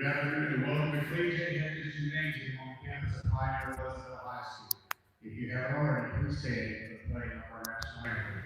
Good afternoon and welcome to Cleveland Heritage Gymnasium on campus of Pioneer Westville High School. If you haven't already, please stand for the playing of our national anthem.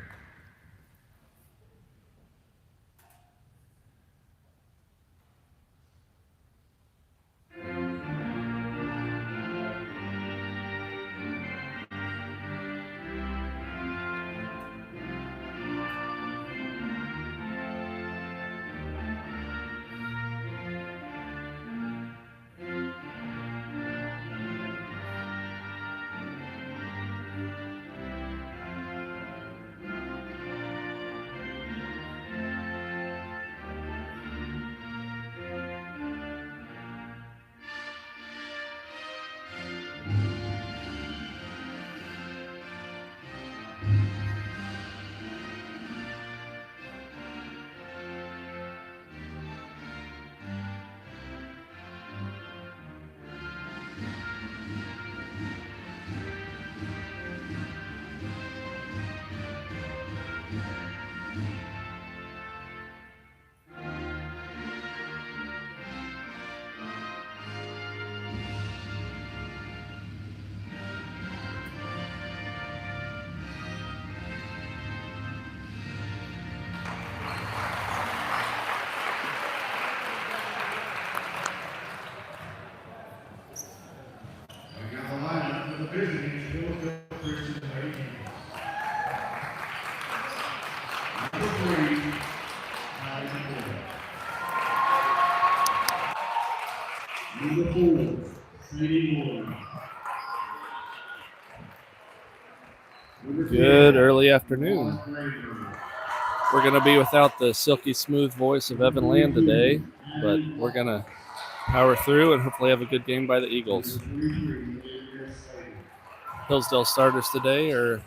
Good early afternoon. We're going to be without the silky smooth voice of Evan Land today, but we're going to power through and hopefully have a good game by the Eagles. Hillsdale starters today are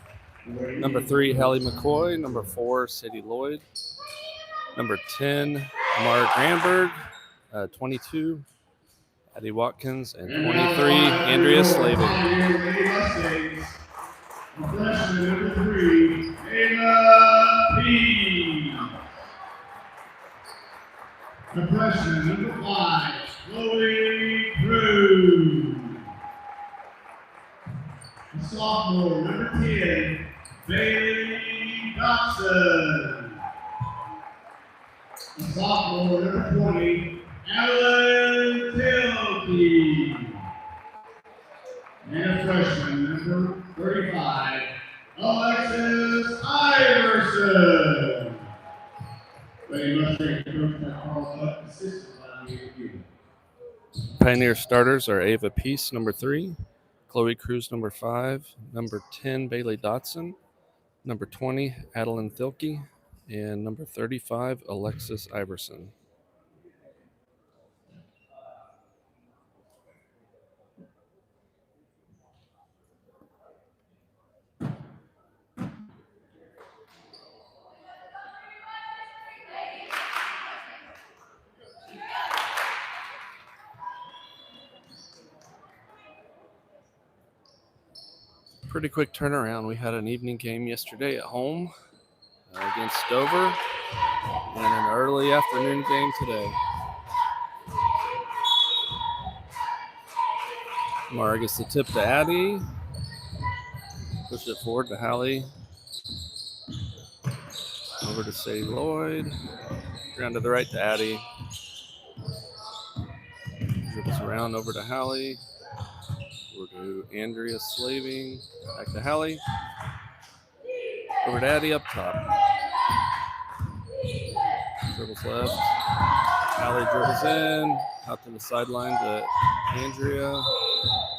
number 3, Hallie McCoy, number 4, Sadie Lloyd, number 10, Amara Granberg, 22, Addie Watkins, and 23, Andrea Slavin. Freshman number 3, Ayla P. The freshman number 5, Chloe Cruz. The sophomore number 10, Bailey Dodson. The sophomore number 20, Alan Tilkey. And a freshman number 35, Alexis Iverson. Pioneer starters are Ava Peace, number 3, Chloe Cruz, number 5, number 10, Bailey Dotson, number 20, Adeline Thilke, and number 35, Alexis Iverson. Pretty quick turnaround. We had an evening game yesterday at home against Dover and an early afternoon game today. Mara gets the tip to Addie. Push it forward to Hallie. Over to Sadie Lloyd. Around to the right to Addie. Dribbles around over to Hallie. Over to Andrea Slaving. Back to Hallie. Over to Addie up top. Dribbles left. Hallie dribbles in. Out to the sideline to Andrea.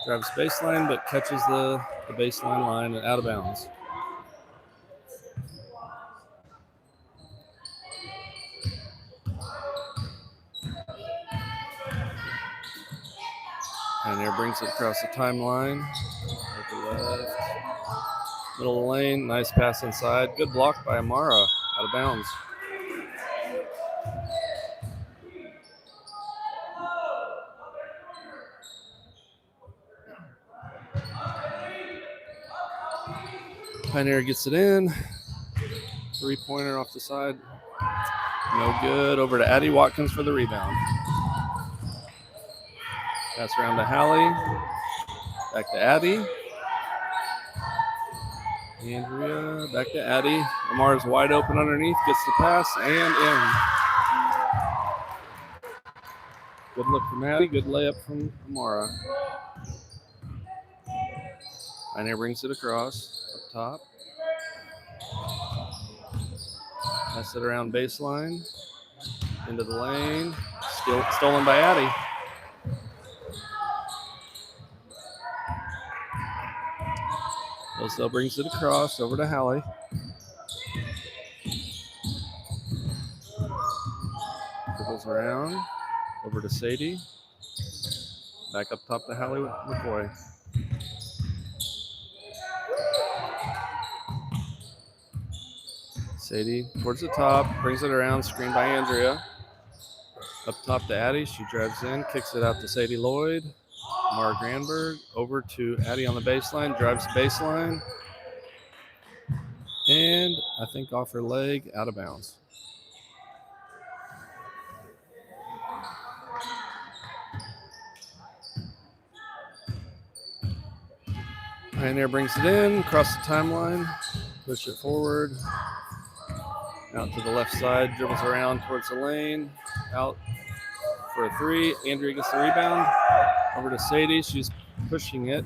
Drives baseline, but catches the baseline line and out of bounds. Pioneer brings it across the timeline. Left. Middle of the lane. Nice pass inside. Good block by Amara. Out of bounds. Pioneer gets it in. 3-pointer off the side. No good. Over to Addie Watkins for the rebound. Pass around to Hallie. Back to Addie. Andrea, back to Addie. Amar's wide open underneath, gets the pass, and in. Good look from Addie, good layup from Amara. Pioneer brings it across, up top. Pass it around baseline, into the lane. Stolen by Addie. Hillsdale brings it across, over to Hallie. Dribbles around, over to Sadie. Back up top to Hallie with McCoy. Sadie towards the top, brings it around, screened by Andrea. Up top to Addie, she drives in, kicks it out to Sadie Lloyd. Mara Granberg over to Addie on the baseline, drives the baseline. And I think off her leg, out of bounds. Pioneer brings it in, across the timeline, push it forward. Out to the left side, dribbles around towards the lane, out for a three. Andrea gets the rebound, over to Sadie. She's pushing it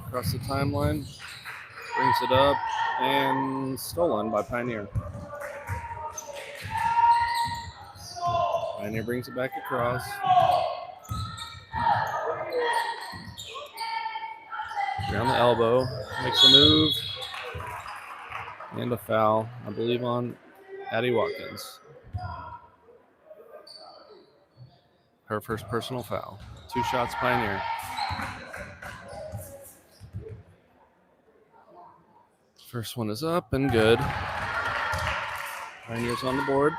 across the timeline, brings it up, and stolen by Pioneer. Pioneer brings it back across. Around the elbow, makes a move, and a foul, I believe, on Addie Watkins. Her first personal foul. 2 shots, Pioneer. First one is up and good. Pioneer's on the board.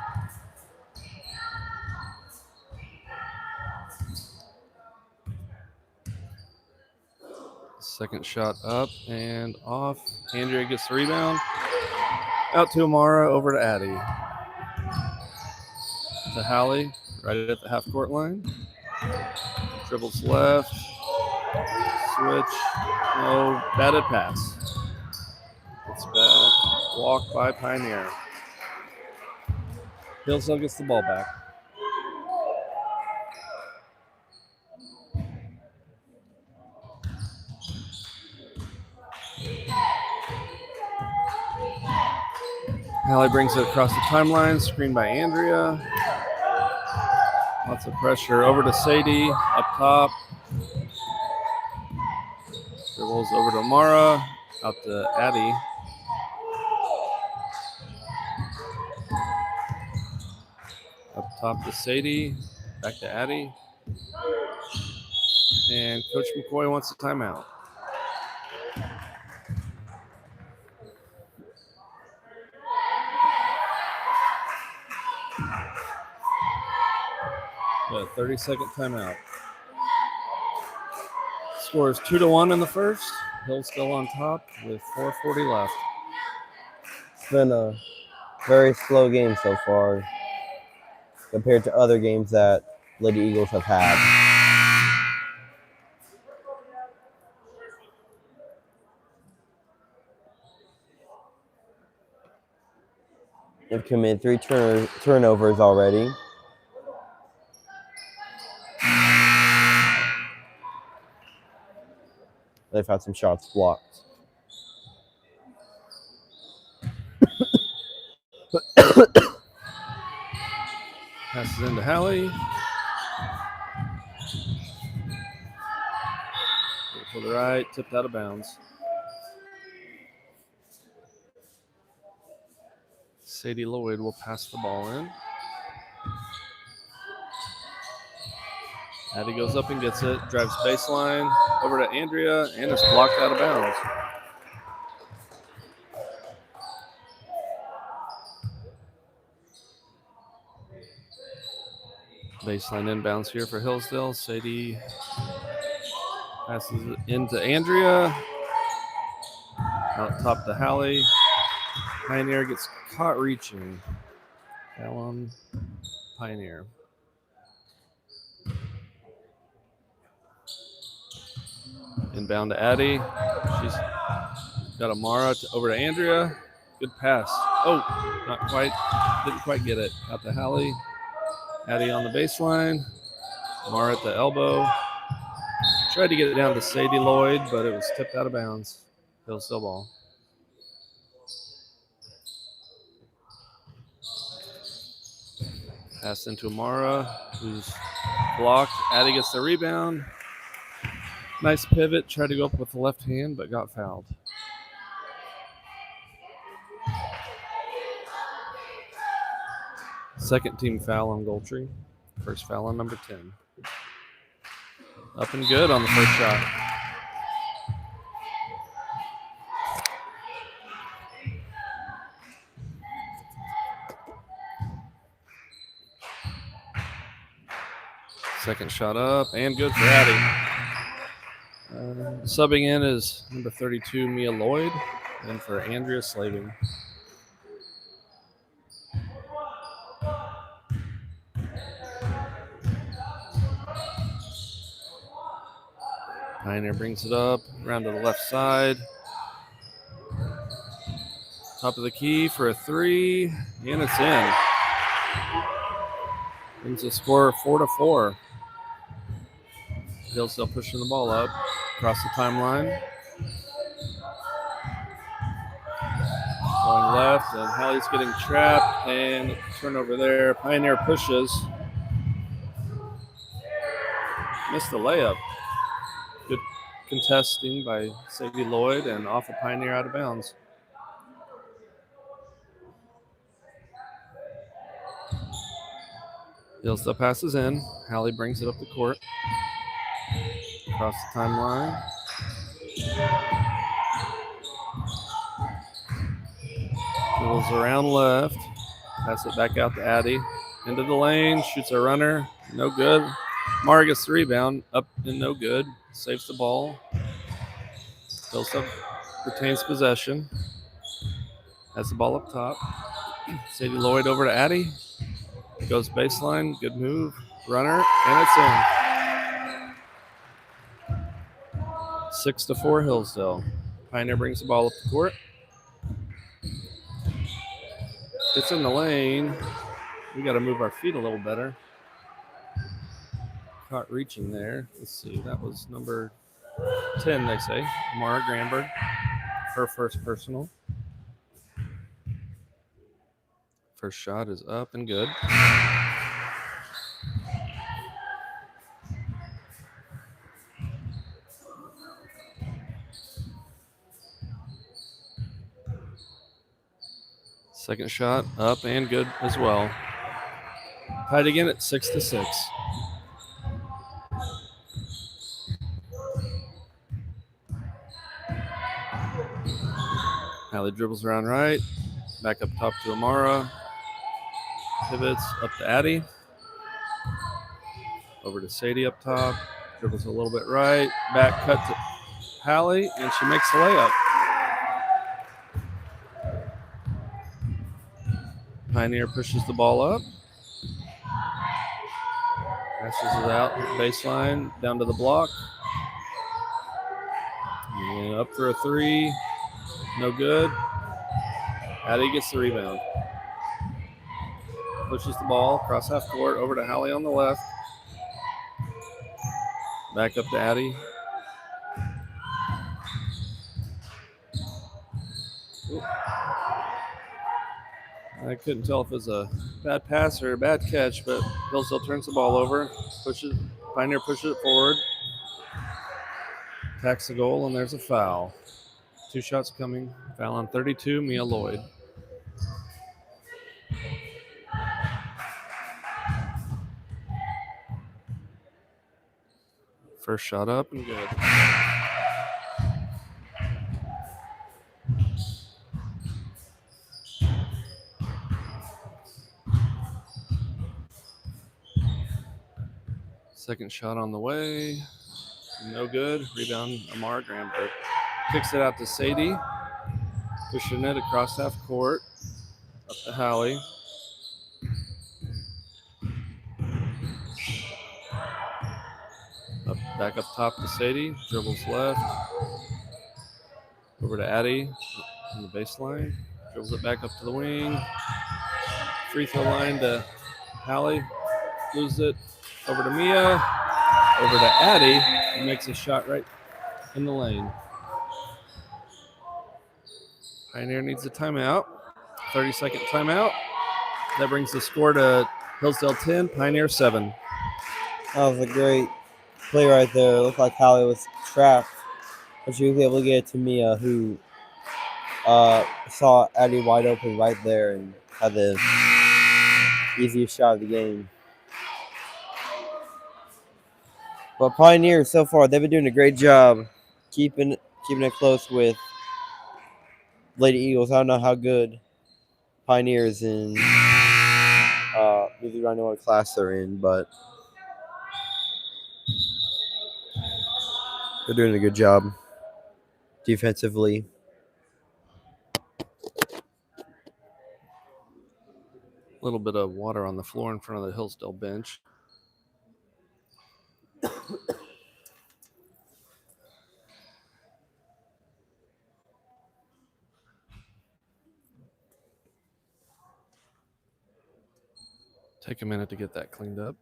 Second shot up and off. Andrea gets the rebound. Out to Amara, over to Addie. To Hallie, right at the half-court line. Dribbles left. Switch. No, batted pass. Gets back. Walk by Pioneer. Hillsdale gets the ball back. Hallie brings it across the timeline, screened by Andrea. Lots of pressure. Over to Sadie, up top. Dribbles over to Mara, out to Addie. Up top to Sadie, back to Addie. And Coach McCoy wants a timeout. A 30-second timeout. Score is 2-1 in the first. Hill's still on top with 4:40 left. It's been a very slow game so far compared to other games that Lady Eagles have had. They've committed 3 turnovers already. They've had some shots blocked. Passes into Hallie. To the right, tipped out of bounds. Sadie Lloyd will pass the ball in. Addie goes up and gets it, drives baseline, over to Andrea, and it's blocked out of bounds. Baseline inbounds here for Hillsdale. Sadie passes it into Andrea. Out top to Hallie. Pioneer gets caught reaching. Foul on Pioneer. Inbound to Addie. She's got Amara over to Andrea. Good pass. Oh, not quite. Didn't quite get it. Out to Hallie. Addie on the baseline. Amara at the elbow. Tried to get it down to Sadie Lloyd, but it was tipped out of bounds. Hillsdale ball. Pass into Amara, who's blocked. Addie gets the rebound. Nice pivot. Tried to go up with the left hand, but got fouled. Second team foul on Goldtree. First foul on number 10. Up and good on the first shot. Second shot up and good for Addie. Subbing in is number 32, Mia Lloyd, and for Andrea Slaving. Pioneer brings it up, around to the left side. Top of the key for a three, and it's in. Brings the score 4-4. Hillsdale pushing the ball up across the timeline. Going left, and Hallie's getting trapped, and turnover there. Pioneer pushes. Missed the layup. Good contesting by Sadie Lloyd, and off of Pioneer out of bounds. Hillsdale passes in. Hallie brings it up the court. Across the timeline. Dribbles around left. Pass it back out to Addie. Into the lane. Shoots a runner. No good. Mara gets the rebound. Up and no good. Saves the ball. Hillsdale retains possession. Has the ball up top. Sadie Lloyd over to Addie. Goes baseline. Good move. Runner. And it's in. 6-4 Hillsdale. Pioneer brings the ball up the court. It's in the lane. We got to move our feet a little better. Caught reaching there. Let's see. That was number 10, they say. Mara Granberg. Her first personal. First shot is up and good. Second shot up and good as well. Tied again at 6-6. Hallie dribbles around right. Back up top to Amara. Pivots up to Addie. Over to Sadie up top. Dribbles a little bit right. Back cut to Hallie, and she makes the layup. Pioneer pushes the ball up. Passes it out baseline, down to the block. And up for a three. No good. Addie gets the rebound. Pushes the ball across half court over to Hallie on the left. Back up to Addie. Ooh. I couldn't tell if it was a bad pass or a bad catch, but Hillsdale turns the ball over. Pioneer pushes it forward. Attacks the goal, and there's a foul. 2 shots coming. Foul on 32, Mia Lloyd. First shot up and good. Second shot on the way. No good. Rebound, Amara Granberg. Kicks it out to Sadie. Pushing it across half court. Up to Hallie. Back up top to Sadie. Dribbles left. Over to Addie on the baseline. Dribbles it back up to the wing. Free throw line to Hallie. Loses it. Over to Mia. Over to Addie. Who makes a shot right in the lane. Pioneer needs a timeout. 30-second timeout. That brings the score to Hillsdale 10, Pioneer 7. That was a great play right there. It looked like Hallie was trapped, but she was able to get it to Mia, who saw Addie wide open right there and had the easiest shot of the game. But Pioneer, so far, they've been doing a great job keeping it close with Lady Eagles. I don't know how good Pioneers in usually I know what class they're in, but they're doing a good job defensively. A little bit of water on the floor in front of the Hillsdale bench. Take a minute to get that cleaned up.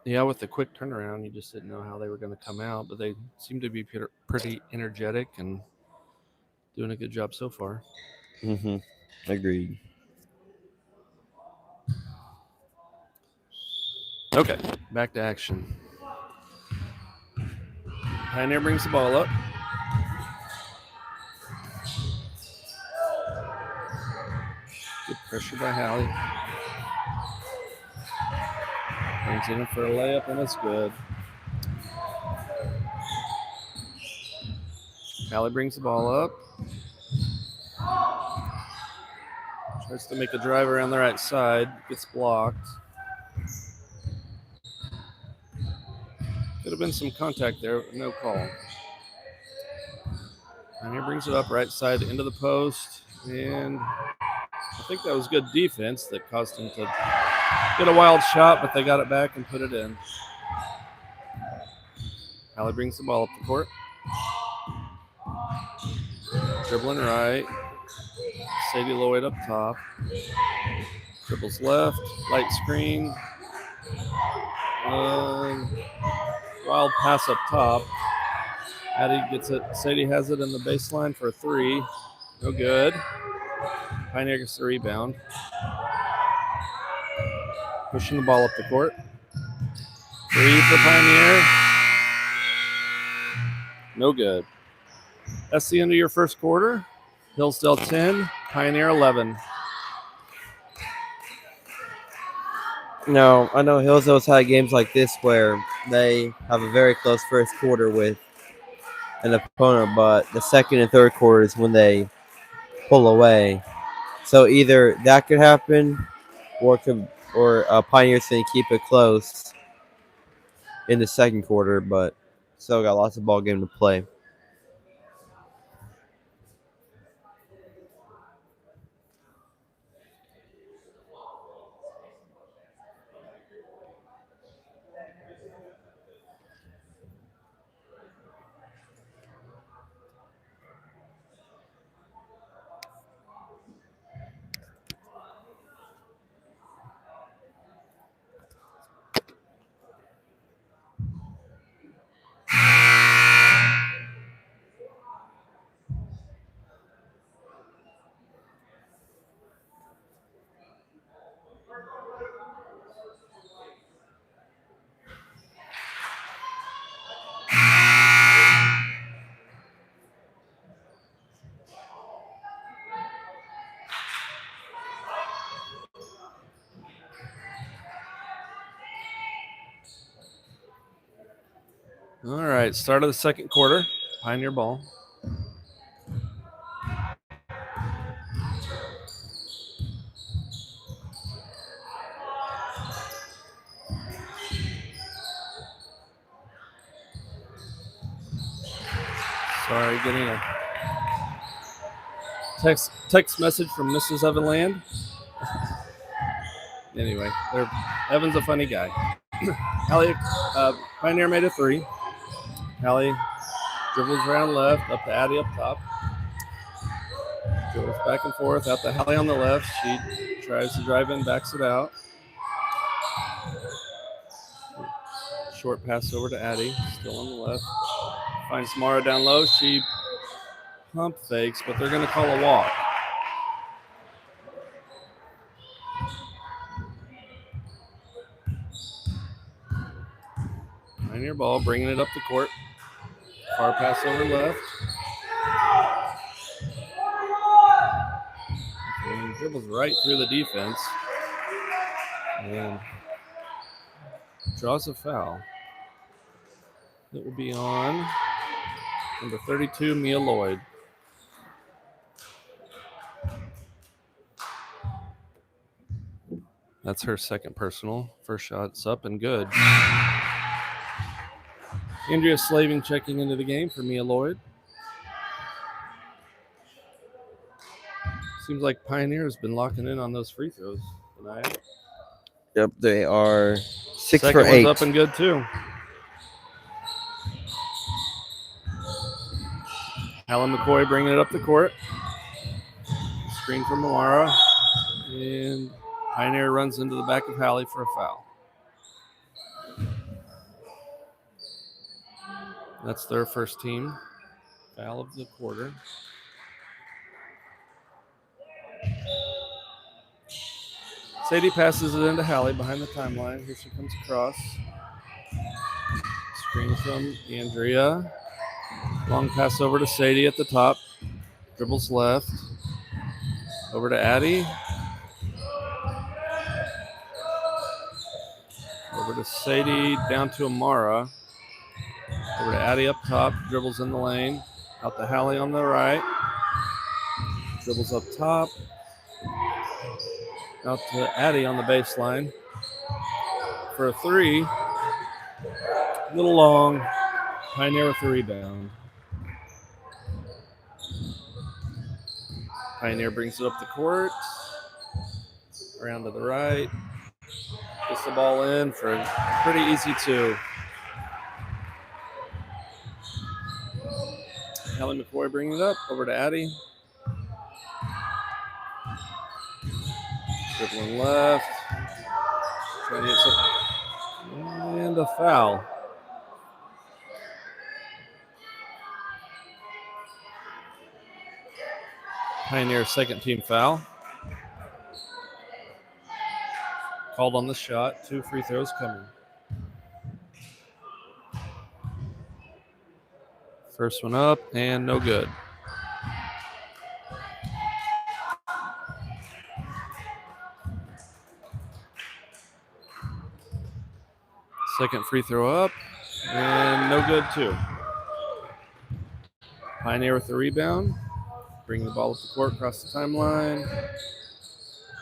Yeah, with the quick turnaround, you just didn't know how they were going to come out, but they seem to be pretty energetic and doing a good job so far. Mm-hmm. Agreed. Okay, back to action. Pioneer brings the ball up. Good pressure by Hallie. Brings it in for a layup, and it's good. Hallie brings the ball up. Tries to make a drive around the right side. Gets blocked. Could have been some contact there, but no call. Pioneer brings it up right side into the post. And I think that was good defense that caused him to get a wild shot, but they got it back and put it in. Hallie brings the ball up the court. Dribbling right. Sadie Lloyd up top. Dribbles left. Light screen. Wild pass up top. Addie gets it. Sadie has it in the baseline for a three. No good. Pioneer gets the rebound. Pushing the ball up the court. Three for Pioneer. No good. That's the end of your first quarter. Hillsdale 10, Pioneer 11. No, I know Hillsdale's had games like this where they have a very close first quarter with an opponent, but the second and third quarters when they pull away. So either that could happen, or Pioneers can keep it close in the second quarter, but still got lots of ball game to play. All right, start of the second quarter. Pioneer ball. Sorry, getting a text message from Mrs. Evanland. Anyway, Evan's a funny guy. Hallie, Pioneer made a 3. Hallie dribbles around left, up to Addie up top. Dribbles back and forth, out to Hallie on the left. She tries to drive in, backs it out. Short pass over to Addie, still on the left. Finds Mara down low. She pump fakes, but they're going to call a walk. Pioneer ball, bringing it up the court. Far pass over left. And dribbles right through the defense. And draws a foul. It will be on number 32, Mia Lloyd. That's her second personal. First shot's up and good. Andrea Slaving checking into the game for Mia Lloyd. Seems like Pioneer has been locking in on those free throws tonight. Yep, they are 6 Second for 8. one's up and good too. Alan McCoy bringing it up the court. Screen from Mawara. And Pioneer runs into the back of Hallie for a foul. That's their first team foul of the quarter. Sadie passes it into Hallie behind the timeline. Here she comes across. Screen from Andrea. Long pass over to Sadie at the top. Dribbles left. Over to Addie. Over to Sadie, down to Amara. Over to Addie up top. Dribbles in the lane. Out to Hallie on the right. Dribbles up top. Out to Addie on the baseline. For a 3. A little long. Pioneer with the rebound. Pioneer brings it up the court. Around to the right. Gets the ball in for a pretty easy 2. Hallie McCoy bringing it up. Over to Addie. Dribbling left. Trying to get some. And a foul. Pioneer second team foul. Called on the shot. 2 free throws coming. First one up and no good. Second free throw up and no good too. Pioneer with the rebound. Bringing the ball up the court across the timeline.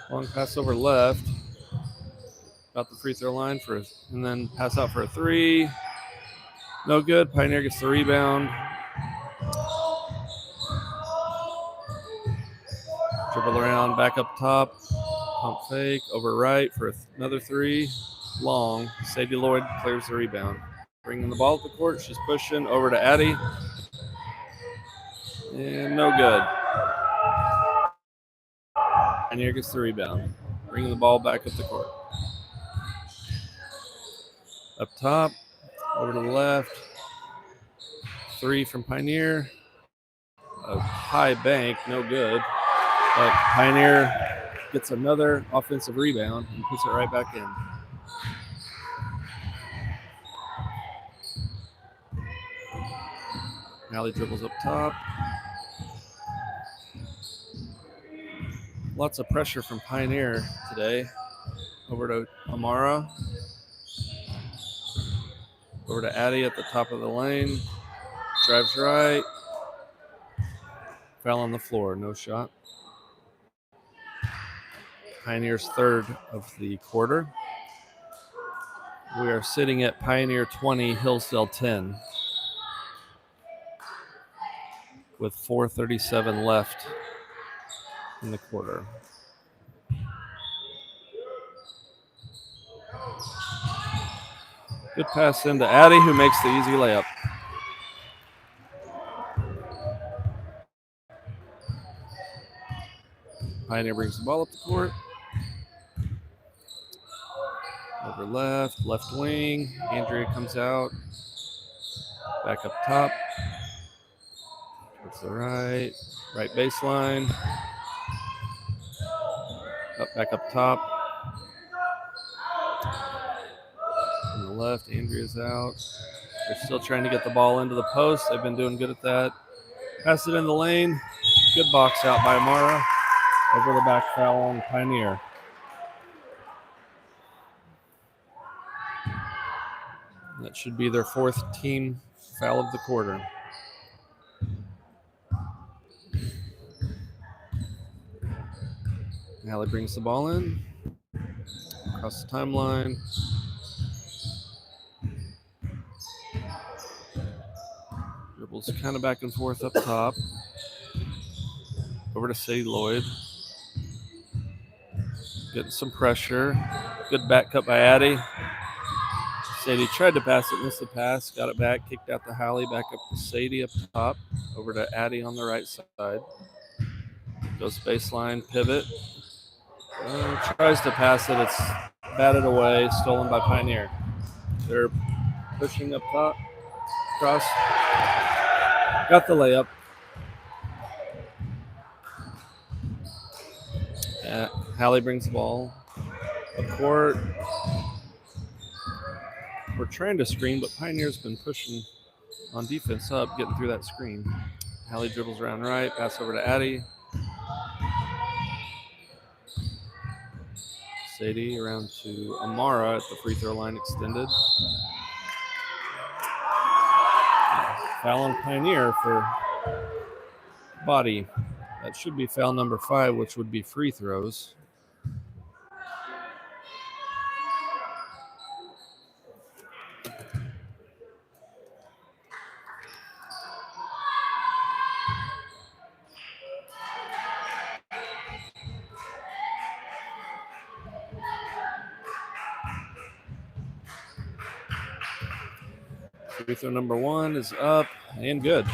Long pass over left. About the free throw line and then pass out for a 3. No good. Pioneer gets the rebound. Dribble around, back up top. Pump fake, over right for another 3. Long. Sadie Lloyd clears the rebound. Bringing the ball up the court. She's pushing over to Addie. And no good. Pioneer gets the rebound. Bringing the ball back up the court. Up top, over to the left. 3 from Pioneer. A high bank, no good. But Pioneer gets another offensive rebound and puts it right back in. Hallie dribbles up top. Lots of pressure from Pioneer today. Over to Amara. Over to Addie at the top of the lane. Drives right. Foul on the floor, no shot. Pioneer's third of the quarter. We are sitting at Pioneer 20, Hillsdale 10. With 4:37 left in the quarter. Good pass into Addy, who makes the easy layup. Pioneer brings the ball up the court. Over left wing. Andrea comes out. Back up top. Towards the right baseline. Back up top. On the left, Andrea's out. They're still trying to get the ball into the post. They've been doing good at that. Pass it in the lane. Good box out by Amara. Over the back foul on Pioneer. That should be their 4th team foul of the quarter. Allie brings the ball in. Across the timeline. Dribbles kind of back and forth up top. Over to Sadie Lloyd. Getting some pressure. Good back cut by Addie. Sadie tried to pass it, missed the pass, got it back, kicked out to Hallie, back up to Sadie up top, over to Addie on the right side. Goes baseline, pivot. Tries to pass it, it's batted away, stolen by Pioneer. They're pushing up top, cross. Got the layup. Hallie brings the ball up court. We're trying to screen, but Pioneer's been pushing on defense up, getting through that screen. Hallie dribbles around right, pass over to Addie. Sadie around to Amara at the free throw line extended. Foul on Pioneer for body. That should be foul number 5, which would be free throws. Free throw number 1 is up and good.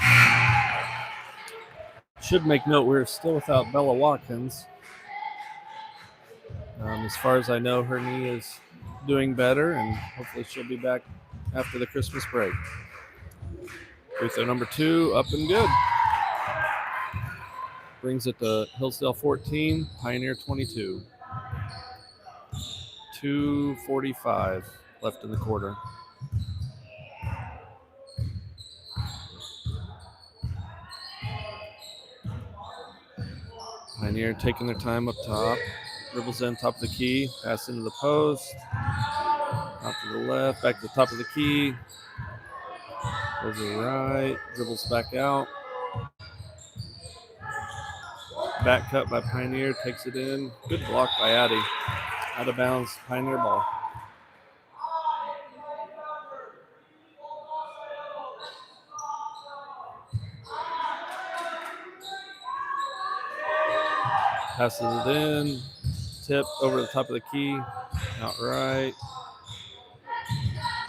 Should make note we're still without Bella Watkins. As far as I know, her knee is doing better, and hopefully she'll be back after the Christmas break. Free throw number 2, up and good. Brings it to Hillsdale 14, Pioneer 22. 2:45 left in the quarter. Pioneer taking their time up top. Dribbles in, top of the key. Pass into the post. Out to the left, back to the top of the key. Over to the right. Dribbles back out. Back cut by Pioneer. Takes it in. Good block by Addie. Out of bounds. Pioneer ball. Passes it in. Tip over the top of the key. Out right.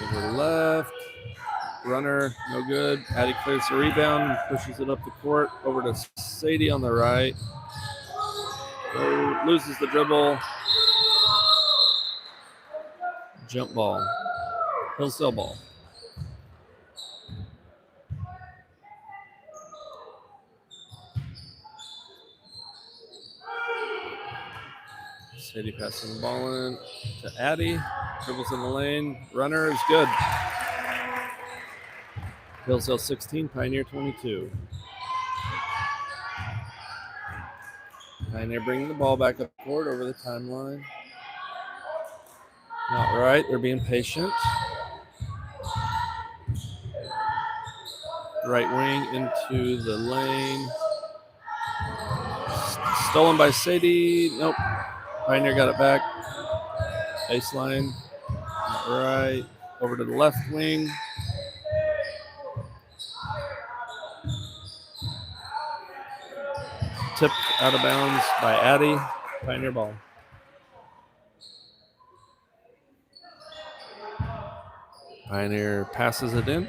Over the left. Runner, no good. Addie clears the rebound, pushes it up the court. Over to Sadie on the right. Loses the dribble. Jump ball. Hillsdale ball. Sadie passing the ball in to Addie. Dribbles in the lane. Runner is good. Hillsdale 16, Pioneer 22. Pioneer bringing the ball back up court over the timeline. Not right. They're being patient. Right wing into the lane. Stolen by Sadie. Nope. Pioneer got it back. Baseline. Not right. Over to the left wing. Tipped out of bounds by Addie. Pioneer ball. Pioneer passes it in.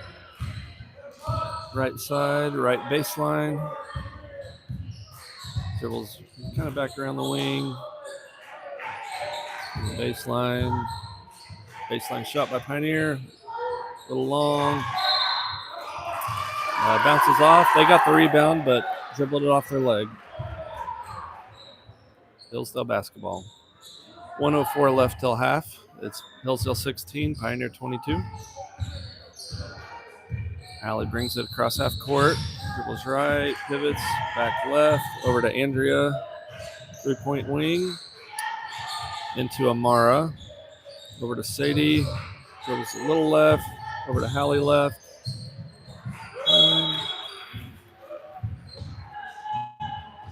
Right side, right baseline. Dribbles kind of back around the wing. Baseline. Baseline shot by Pioneer. A little long. Bounces off. They got the rebound, but dribbled it off their leg. Hillsdale basketball. 1:04 left till half. It's Hillsdale 16, Pioneer 22. Allie brings it across half court. Dribbles right, pivots, back left, over to Andrea. 3-point wing. Into Amara. Over to Sadie. Dribbles a little left. Over to Hallie left.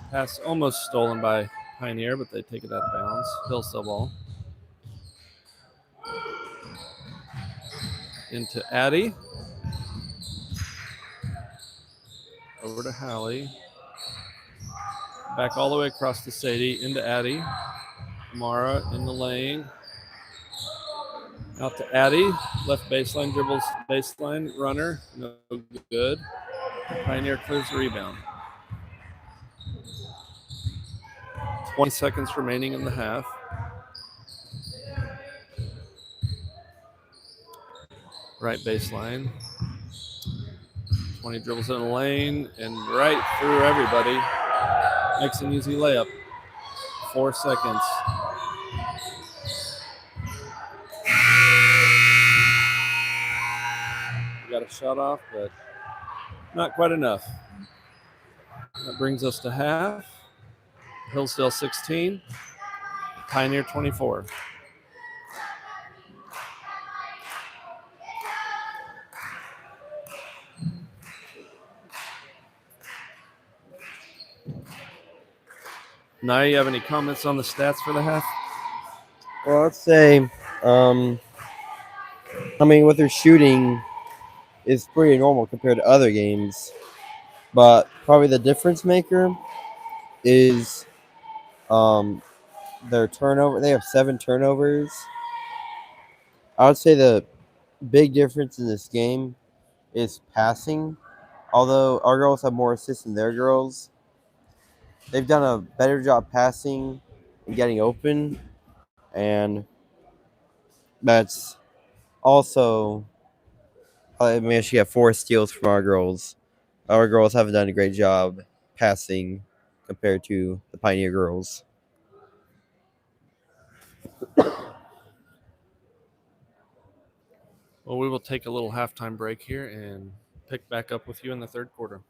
Pass almost stolen by Pioneer, but they take it out of bounds. Hillsdale ball. Into Addie. Over to Hallie. Back all the way across to Sadie. Into Addie. Amara in the lane. Out to Addie. Left baseline, dribbles baseline. Runner. No good. Pioneer clears the rebound. 20 seconds remaining in the half. Right baseline. 20 dribbles in the lane and right through everybody. Makes an easy layup. 4 seconds. Got a shot off, but not quite enough. That brings us to half. Hillsdale 16, Pioneer 24. Now, you have any comments on the stats for the half? Well, I'd say, what they're shooting is pretty normal compared to other games. But probably the difference maker is their turnover. They have 7 turnovers. I would say the big difference in this game is passing. Although our girls have more assists than their girls, they've done a better job passing and getting open. And that's also, we actually have 4 steals from our girls. Our girls haven't done a great job passing compared to the Pioneer girls. Well, we will take a little halftime break here and pick back up with you in the third quarter.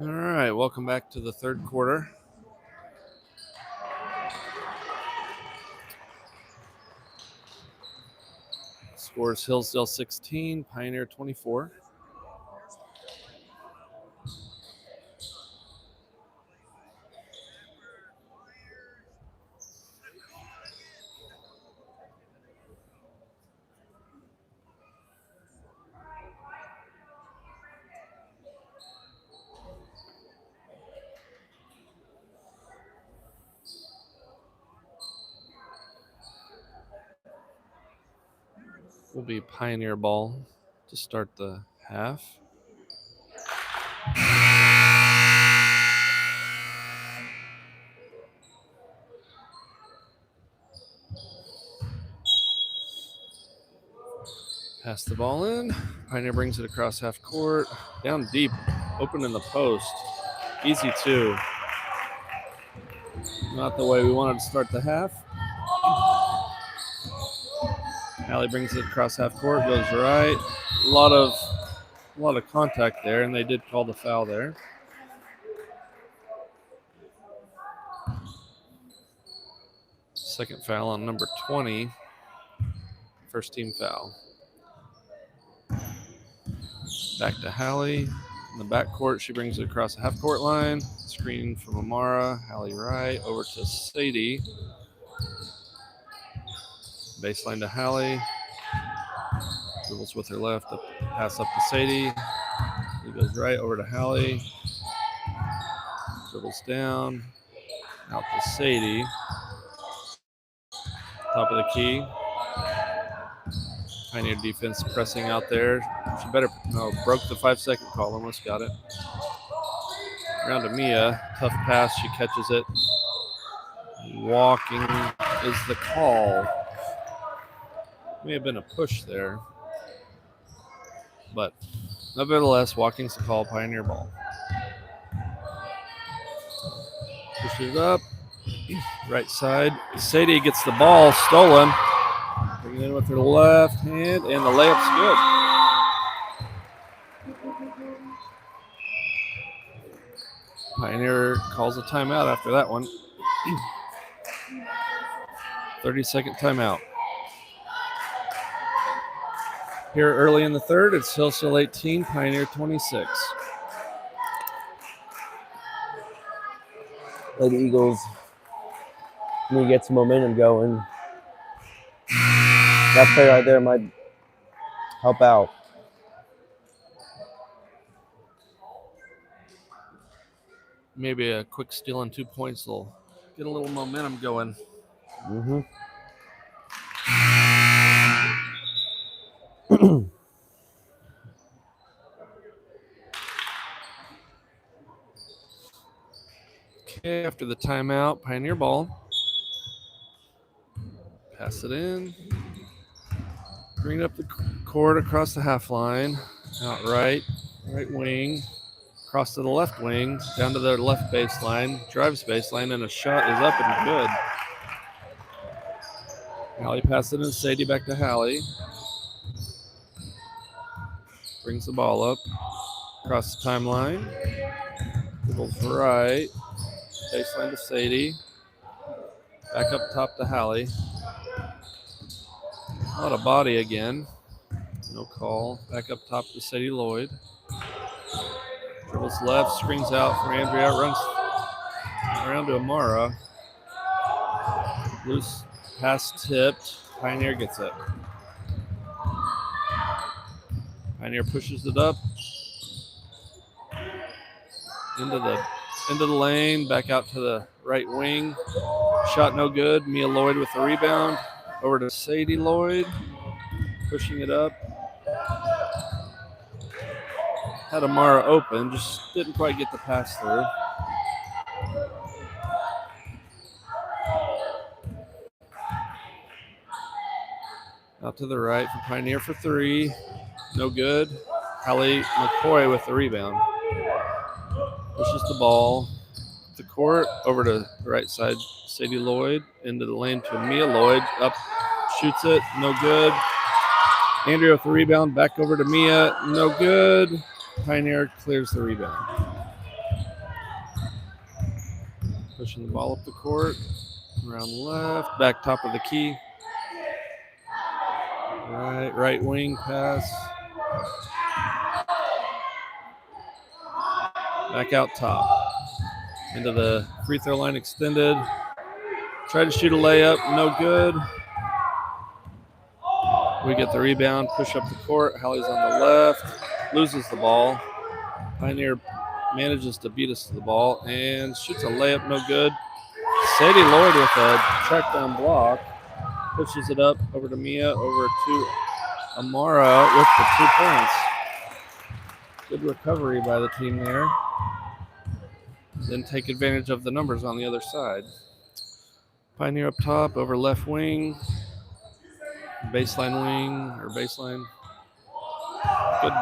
All right, welcome back to the third quarter. Scores Hillsdale 16, Pioneer 24. Will be Pioneer ball to start the half. Pass the ball in. Pioneer brings it across half court. Down deep. Open in the post. Easy two. Not the way we wanted to start the half. Allie brings it across half court. Goes right. A lot of contact there, and they did call the foul there. Second foul on number 20. First team foul. Back to Hallie. In the backcourt, she brings it across the half-court line. Screen from Amara. Hallie right. Over to Sadie. Baseline to Hallie. Dribbles with her left. Pass up to Sadie. He goes right over to Hallie. Dribbles down. Out to Sadie. Top of the key. Pioneer defense pressing out there. She broke the 5-second call. Almost got it. Around to Mia. Tough pass. She catches it. Walking is the call. May have been a push there. But nevertheless, walking's the call. Pioneer ball. Pushes it up. Right side. Sadie gets the ball stolen. Bring it in with her left hand, and the layup's good. Pioneer calls a timeout after that one. 30-second timeout. Here early in the third, it's Hillsdale 18, Pioneer 26. The Eagles need to get some momentum going. That play right there might help out. Maybe a quick steal and 2 points will get a little momentum going. Mm-hmm. Okay, after the timeout, Pioneer ball. Pass it in. Bring it up the court across the half line. Out right wing. Across to the left wing. Down to their left baseline. Drives baseline, and a shot is up and good. Hallie passes it in. Sadie back to Hallie. Brings the ball up. Across the timeline. Dribbles right. Baseline to Sadie. Back up top to Hallie. Not a body again. No call. Back up top to Sadie Lloyd. Dribbles left. Screens out for Andrea. Runs around to Amara. Loose pass tipped. Pioneer gets it. Pioneer pushes it up. Into the lane. Back out to the right wing. Shot no good. Mia Lloyd with the rebound. Over to Sadie Lloyd. Pushing it up. Had Amara open. Just didn't quite get the pass through. Out to the right for Pioneer for three. No good. Hallie McCoy with the rebound. Pushes the ball. The court over to the right side. Sadie Lloyd into the lane to Mia Lloyd. Up, shoots it. No good. Andrea with the rebound. Back over to Mia. No good. Pioneer clears the rebound. Pushing the ball up the court. Around left. Back top of the key. Right wing pass. Back out top. Into the free throw line extended. Tried to shoot a layup. No good. We get the rebound. Push up the court. Hallie's on the left. Loses the ball. Pioneer manages to beat us to the ball and shoots a layup. No good. Sadie Lloyd with a track down block. Pushes it up over to Mia. Over to Amara with the 2 points. Good recovery by the team there. Then take advantage of the numbers on the other side. Pioneer up top over left wing. Baseline wing or baseline. Good.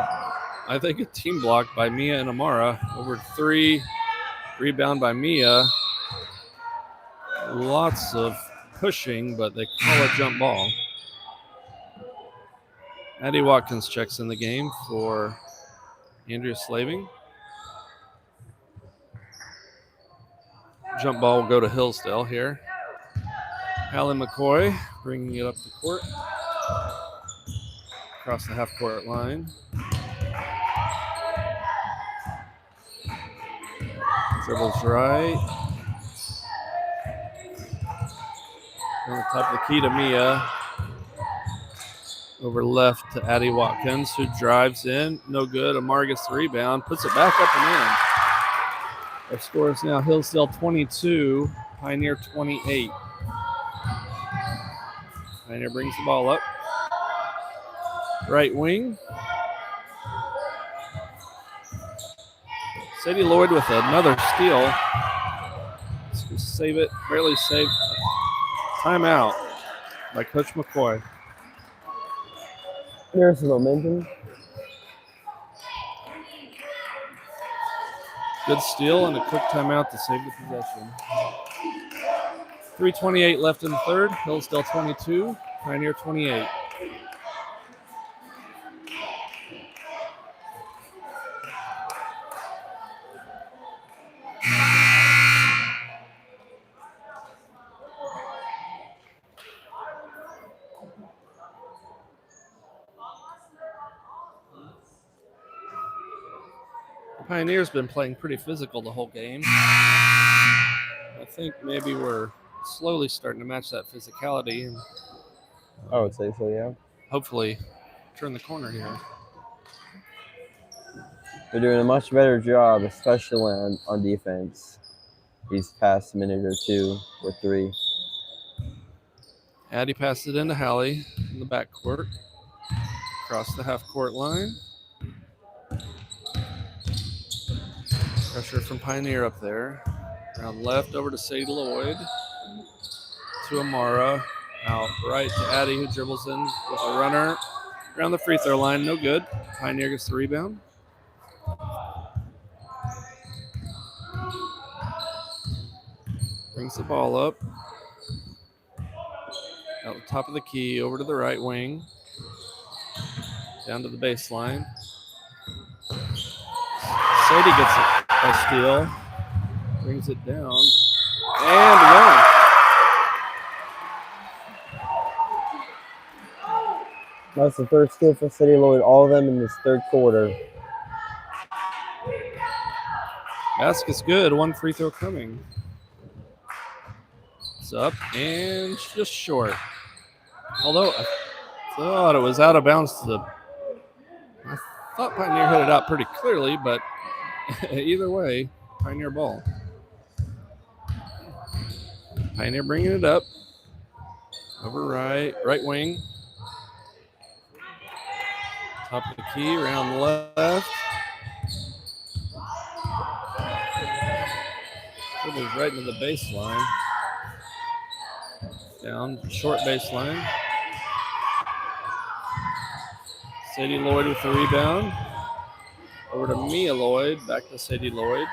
I think a team block by Mia and Amara. Over 3. Rebound by Mia. Lots of pushing, but they call a jump ball. Addie Watkins checks in the game for Andrea Slaving. Jump ball will go to Hillsdale here. Hallie McCoy bringing it up the court. Across the half-court line. Dribbles right. On the top of the key to Mia. Over left to Addie Watkins, who drives in. No good. Amar gets the rebound. Puts it back up and in. Our score is now Hillsdale 22, Pioneer 28. Pioneer brings the ball up. Right wing. Sadie Lloyd with another steal. Save it. Barely saved. Timeout by Coach McCoy. There's the momentum. Good steal and a quick timeout to save the possession. 3:28 left in the third. Hillsdale 22, Pioneer 28. Pioneer's been playing pretty physical the whole game. I think maybe we're slowly starting to match that physicality and I would say so, yeah. hopefully turn the corner here. They're doing a much better job, especially on defense. These past minute or two or 3. Addie passed it into Hallie in the backcourt. Across the half-court line. Pressure from Pioneer up there. Around left over to Sadie Lloyd. To Amara. Out right to Addie, who dribbles in with a runner. Around the free throw line, no good. Pioneer gets the rebound. Brings the ball up. Out the top of the key, over to the right wing. Down to the baseline. Sadie gets a steal. Brings it down. And one. That's the third steal for Sadie Lloyd, all of them in this third quarter. Basket's good. 1 free throw coming. It's up and just short. Although I thought it was out of bounds I thought Pioneer hit it out pretty clearly, but either way, Pioneer ball. Pioneer bringing it up. Over right wing. Top of the key, around left. It was right into the baseline. Down, short baseline. Sadie Lloyd with the rebound. Over to Mia Lloyd, back to Sadie Lloyd.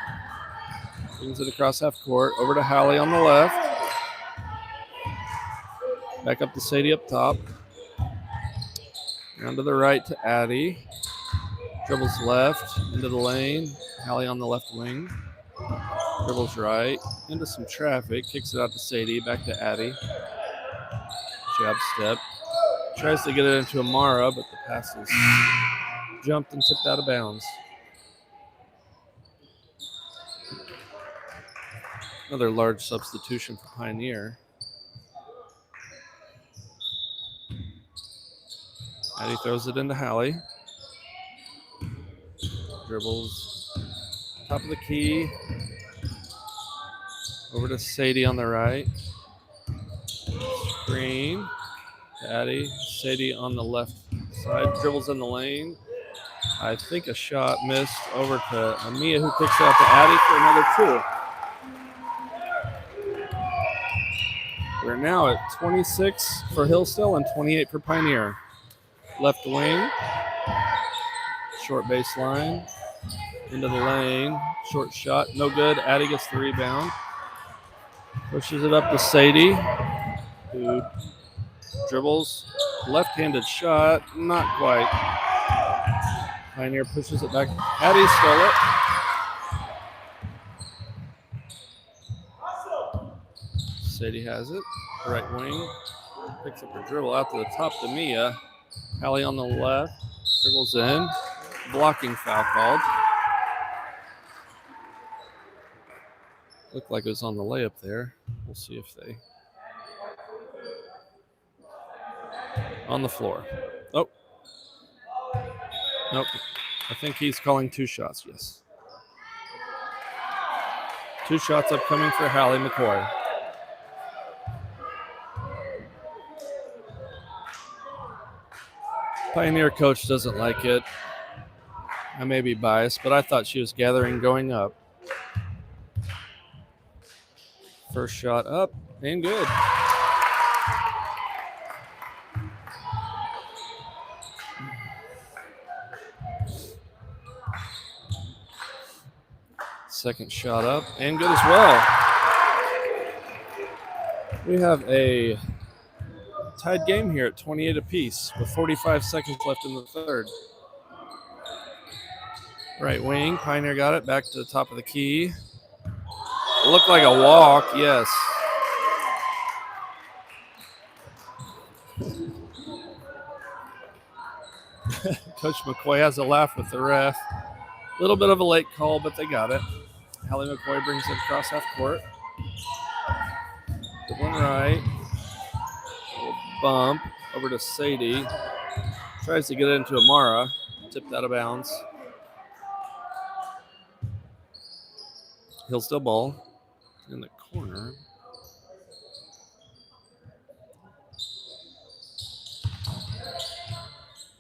Brings it across half court. Over to Hallie on the left. Back up to Sadie up top. Down to the right to Addie. Dribbles left into the lane. Hallie on the left wing. Dribbles right into some traffic. Kicks it out to Sadie. Back to Addie. Jab step. Tries to get it into Amara, but the pass is jumped and tipped out of bounds. Another large substitution for Pioneer. Addie throws it into Hallie. Dribbles top of the key. Over to Sadie on the right. Screen. Addie. Sadie on the left side. Dribbles in the lane. I think a shot missed over to Amia, who kicks out to Addie for another 2. We're now at 26 for Hillsdale and 28 for Pioneer. Left wing. Short baseline. Into the lane. Short shot. No good. Addie gets the rebound. Pushes it up to Sadie, who dribbles. Left-handed shot. Not quite. Pioneer pushes it back. Addie stole it. Sadie has it. Right wing. Picks up her dribble out to the top to Mia. Hallie on the left. Dribbles in. Blocking foul called. Looked like it was on the layup there. We'll see if they... On the floor. Oh. Nope. I think he's calling 2 shots, yes. 2 shots upcoming for Hallie McCoy. Pioneer coach doesn't like it. I may be biased, but I thought she was gathering going up. First shot up and good. Second shot up and good as well. We have a tied game here at 28 apiece with 45 seconds left in the third. Right wing, Pioneer got it back to the top of the key. It looked like a walk, yes. Coach McCoy has a laugh with the ref. A little bit of a late call, but they got it. Hallie McCoy brings it across half court. Good one right. Little bump over to Sadie. Tries to get it into Amara. Tipped out of bounds. Hillsdale ball in the corner.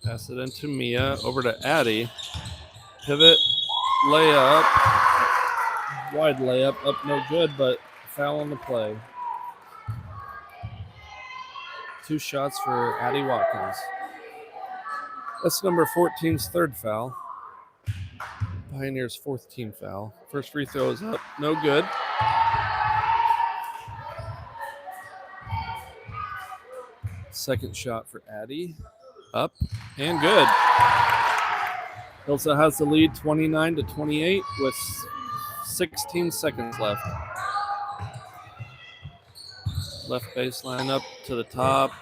Pass it into Mia. Over to Addie. Pivot. Layup. Wide layup. Up no good, but foul on the play. 2 shots for Addie Watkins. That's number 14's third foul. Pioneer's 4th team foul. First free throw is up. No good. Second shot for Addie. Up and good. Hillsdale has the lead 29-28 with 16 seconds left. Left baseline up to the top.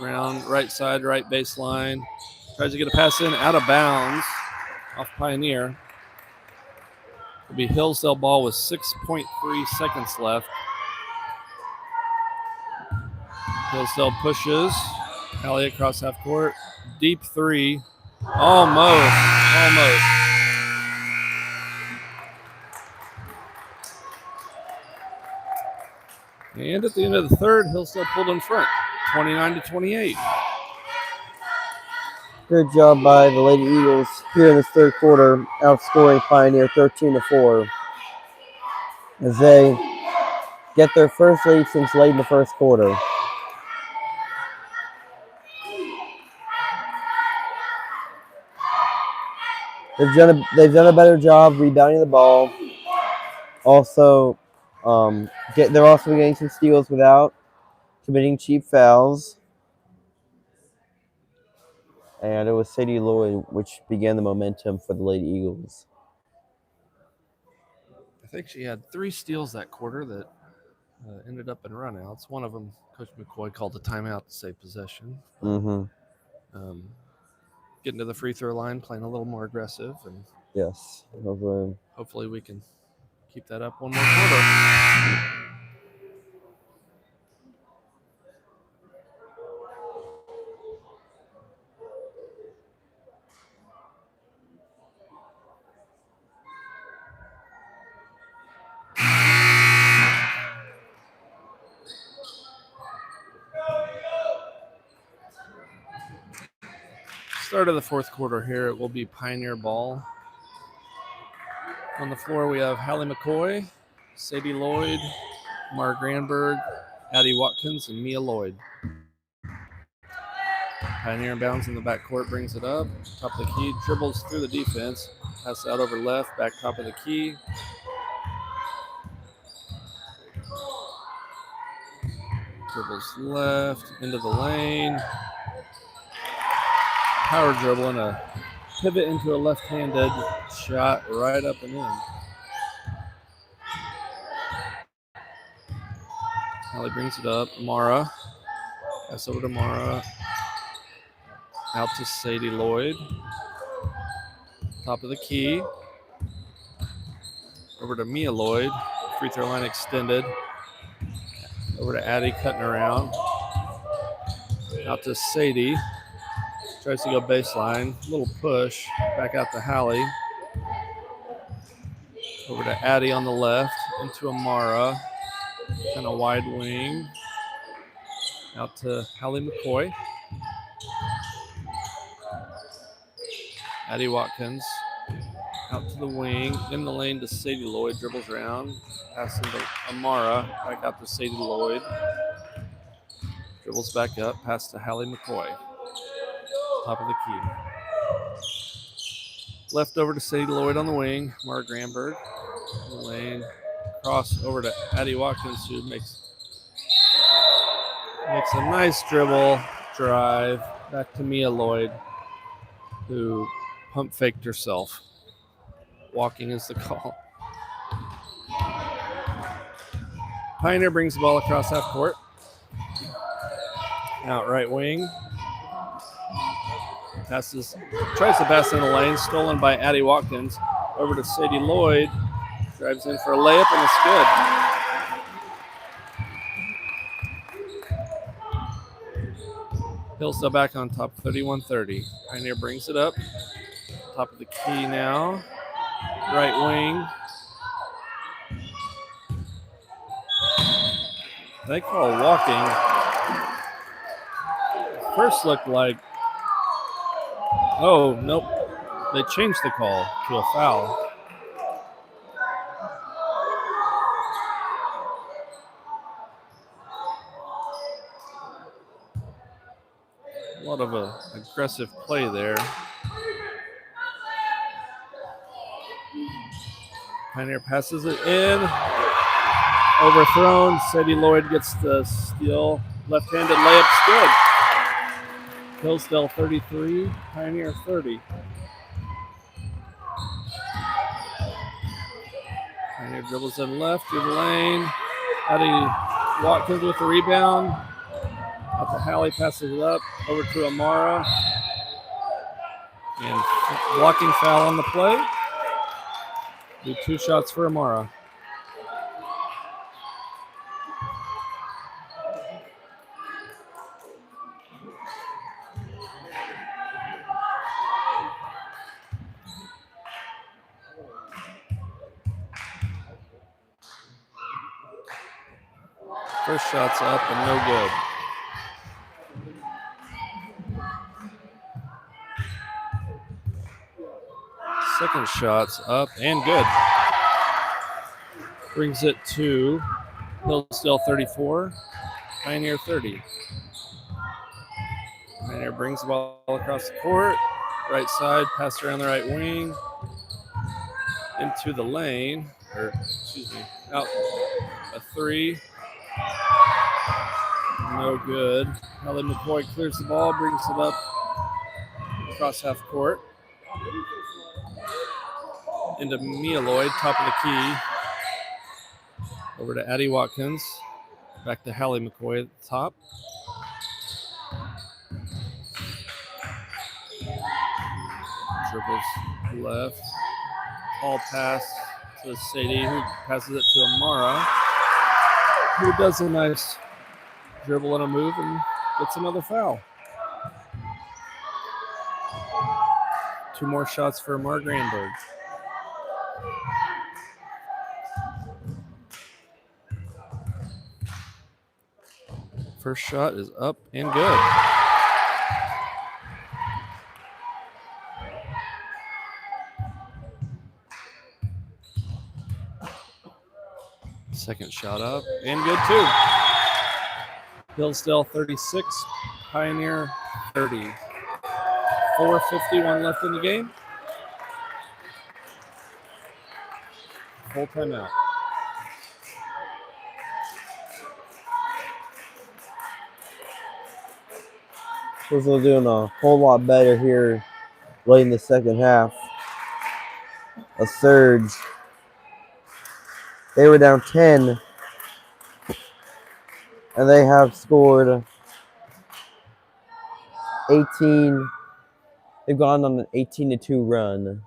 Round right side, right baseline. Tries to get a pass in, out of bounds. Off Pioneer. It'll be Hillsdale ball with 6.3 seconds left. Hillsdale pushes. Hallie across half court. Deep 3. Almost. And at the end of the third, Hillsdale pulled in front, 29-28. Good job by the Lady Eagles here in this third quarter, outscoring Pioneer 13-4 as they get their first lead since late in the first quarter. They've done a better job rebounding the ball. Also, they're also getting some steals without committing cheap fouls. And it was Sadie Lloyd which began the momentum for the Lady Eagles. I think she had 3 steals that quarter that ended up in runouts. One of them, Coach McCoy called a timeout to save possession. Mm-hmm. Getting to the free throw line, playing a little more aggressive, and Yes. hopefully we can keep that up one more quarter. Start of the fourth quarter here. It will be Pioneer ball. On the floor, we have Hallie McCoy, Sadie Lloyd, Mara Granberg, Addie Watkins, and Mia Lloyd. Pioneer inbounds in the backcourt, brings it up. Top of the key, dribbles through the defense. Pass out over left, back top of the key. Dribbles left, into the lane. Power dribble and a pivot into a left-handed shot right up and in. Hallie brings it up. Mara. Pass over to Mara. Out to Sadie Lloyd. Top of the key. Over to Mia Lloyd. Free throw line extended. Over to Addie, cutting around. Out to Sadie. Tries to go baseline. Little push. Back out to Hallie. Over to Addie on the left. Into Amara. Kind of wide wing. Out to Hallie McCoy. Addie Watkins. Out to the wing. In the lane to Sadie Lloyd. Dribbles around. Passing to Amara. Back out to Sadie Lloyd. Dribbles back up. Pass to Hallie McCoy. Top of the key. Left over to Sadie Lloyd on the wing. Mara Granberg in the lane. Cross over to Addie Watkins, who makes a nice dribble drive. Back to Mia Lloyd, who pump faked herself. Walking is the call. Pioneer brings the ball across half court. Out right wing. Tries to pass in the lane, stolen by Addie Watkins. Over to Sadie Lloyd. Drives in for a layup, and it's good. Hillsdale back on top, 31-30. Pioneer brings it up. Top of the key now. Right wing. They call walking. First looked like, oh, nope. They changed the call to a foul. A lot of aggressive play there. Pioneer passes it in. Overthrown. Sadie Lloyd gets the steal. Left-handed layup's good. Hillsdale 33, Pioneer 30. Pioneer dribbles in left through the lane. Addie Watkins with the rebound. Out to Hallie, passes it up. Over to Amara. And blocking foul on the play. Do 2 shots for Amara. First shot's up and no good. Second shot's up and good. Brings it to Hillsdale 34, Pioneer 30. Pioneer brings the ball across the court. Right side, pass around the right wing. Into the lane, out a 3. No good. Hallie McCoy clears the ball, brings it up across half court. Into Mia Lloyd, top of the key. Over to Addie Watkins. Back to Hallie McCoy at the top. Dribbles left. Ball pass to Sadie, who passes it to Amara, who does a nice dribble and a move and gets another foul. 2 more shots for Amar Granberg. First shot is up and good. Second shot up and good too. Hillsdale 36, Pioneer 30. 4:51 left in the game. Full timeout. We're doing a whole lot better here late in the second half. A surge. They were down 10, and they have scored 18. They've gone on an 18-2 run.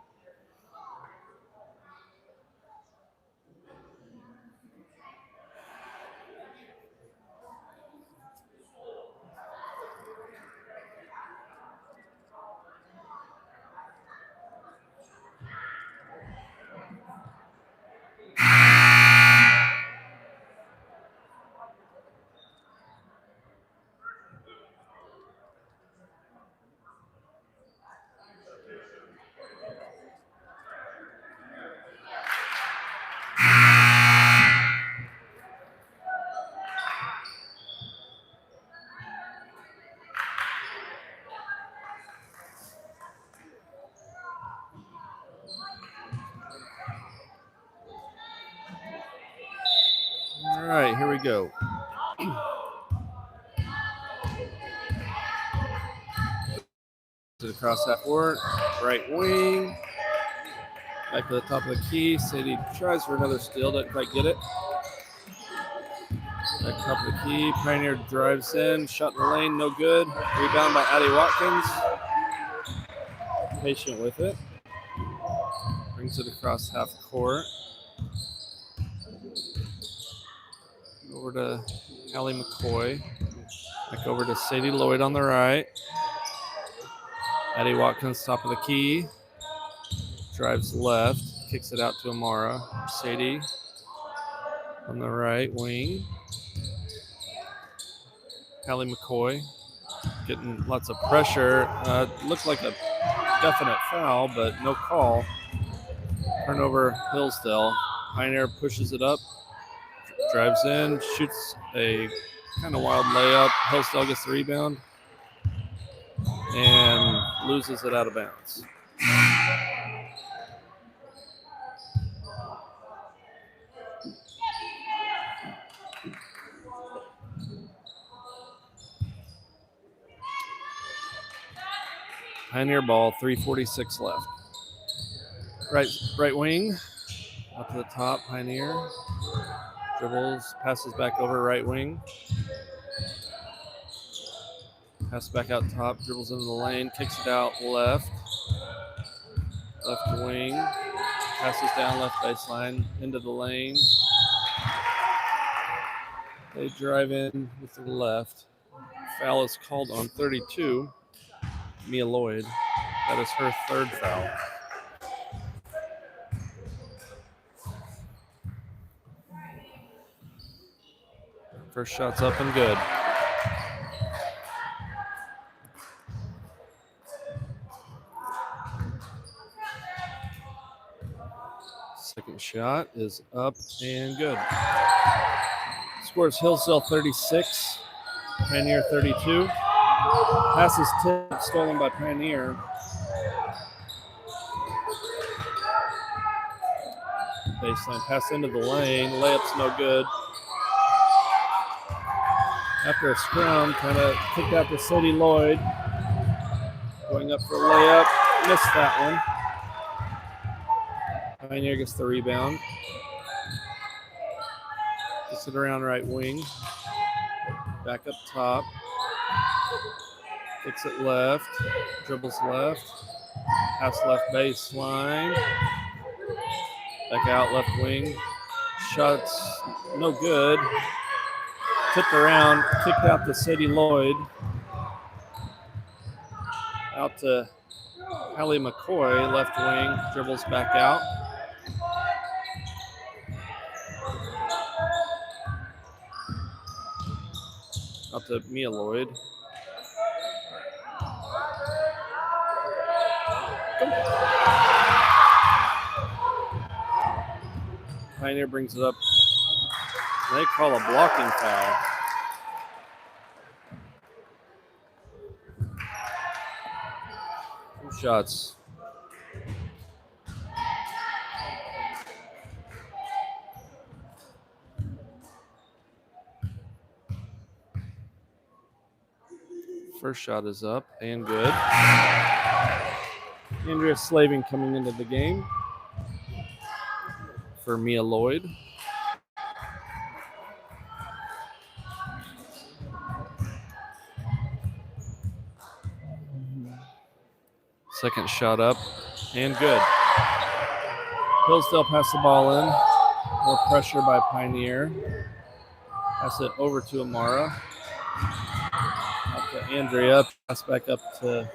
All right, here we go. To the cross half court, right wing. Back to the top of the key. Sadie tries for another steal, doesn't quite get it. Back top of the key. Pioneer drives in, shot in the lane, no good. Rebound by Addie Watkins. Patient with it. Brings it across half court. Over to Hallie McCoy. Back over to Sadie Lloyd on the right. Addie Watkins, top of the key. Drives left. Kicks it out to Amara. Sadie on the right wing. Hallie McCoy getting lots of pressure. Looked like a definite foul, but no call. Turnover Hillsdale. Pioneer pushes it up. Drives in. Shoots a kind of wild layup. Hillsdale gets the rebound. And loses it out of bounds. Pioneer ball, 3:46 left. Right wing, up to the top, Pioneer. Dribbles, passes back over right wing. Pass back out top, dribbles into the lane, kicks it out left. Left wing, passes down left baseline, into the lane. They drive in with the left. Foul is called on 32, Mia Lloyd. That is her third foul. First shot's up and good. Second shot is up and good. Scores Hillsdale 36, Pioneer 32. Pass is tipped, stolen by Pioneer. Baseline pass into the lane, layup's no good. After a scrum, kind of kicked out to Sadie Lloyd. Going up for a layup, missed that one. Pioneer gets the rebound. Kicks it around right wing. Back up top. Kicks it left. Dribbles left. Pass left baseline. Back out left wing. Shots no good. Tipped around. Kicked out to Sadie Lloyd. Out to Hallie McCoy, left wing. Dribbles back out. Out to Mia Lloyd. Pioneer brings it up. They call a blocking foul. Two shots. First shot is up and good. Andrea Slaving coming into the game for Mia Lloyd. Second shot up and good. Hillsdale pass the ball in. More pressure by Pioneer. Pass it over to Amara. Up to Andrea. Pass back up to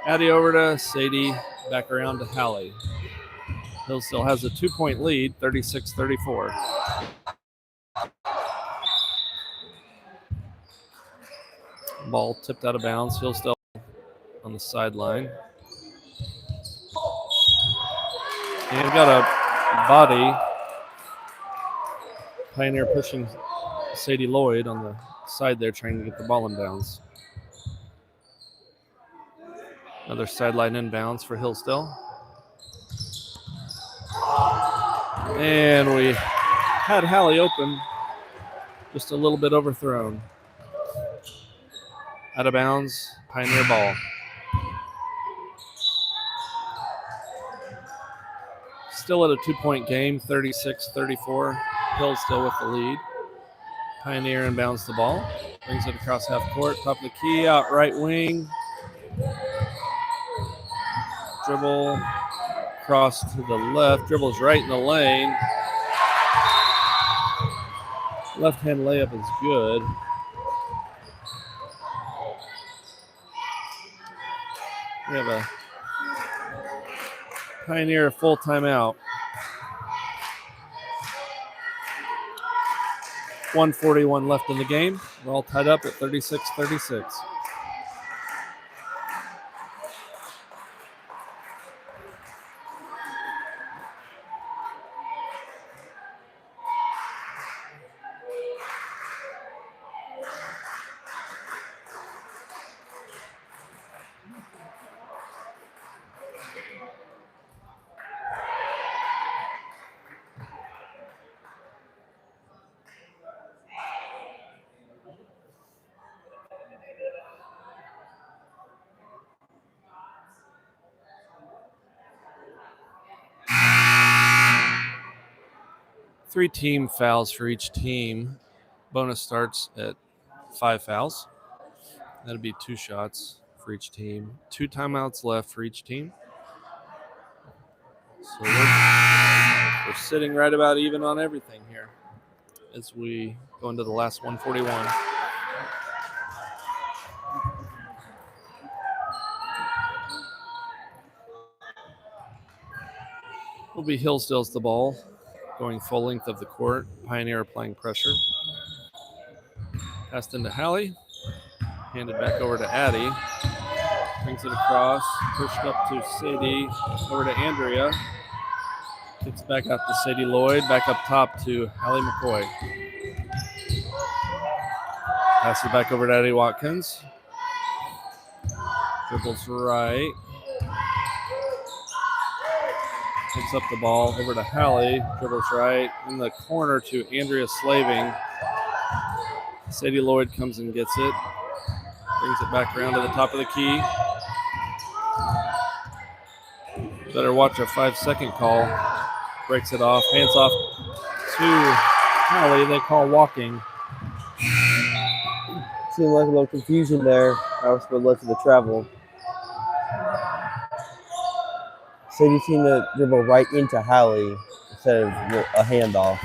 Addie, over to Sadie. Back around to Hallie. Hillsdale has a 2-point lead, 36-34. Ball tipped out of bounds. Hillsdale on the sideline. And got a body. Pioneer pushing Sadie Lloyd on the side there, trying to get the ball in bounds. Another sideline inbounds for Hillsdale. And we had Hallie open, just a little bit overthrown. Out of bounds, Pioneer ball. Still at a 2-point game, 36-34. Hillsdale with the lead. Pioneer inbounds the ball. Brings it across half court. Top of the key, out right wing. Dribble cross to the left. Dribbles right in the lane. Left-hand layup is good. We have a Pioneer full timeout. 1:41 left in the game. We're all tied up at 36-36. Three team fouls for each team. Bonus starts at 5 fouls. That'll be 2 shots for each team. 2 timeouts left for each team. So we're sitting right about even on everything here as we go into the last 141. Will be Hillsdale's the ball, going full length of the court. Pioneer applying pressure. Passed into Hallie. Handed back over to Addie. Brings it across. Pushed up to Sadie. Over to Andrea. Kicks back out to Sadie Lloyd. Back up top to Hallie McCoy. Passes back over to Addie Watkins. Dribbles right. Picks up the ball over to Hallie. Dribbles right. In the corner to Andrea Slaving. Sadie Lloyd comes and gets it. Brings it back around to the top of the key. Better watch a 5-second call. Breaks it off. Hands off to Holly, they call walking. Seemed like a little confusion there. I was supposed to let to the travel. Sadie seemed to dribble right into Hallie instead of a handoff.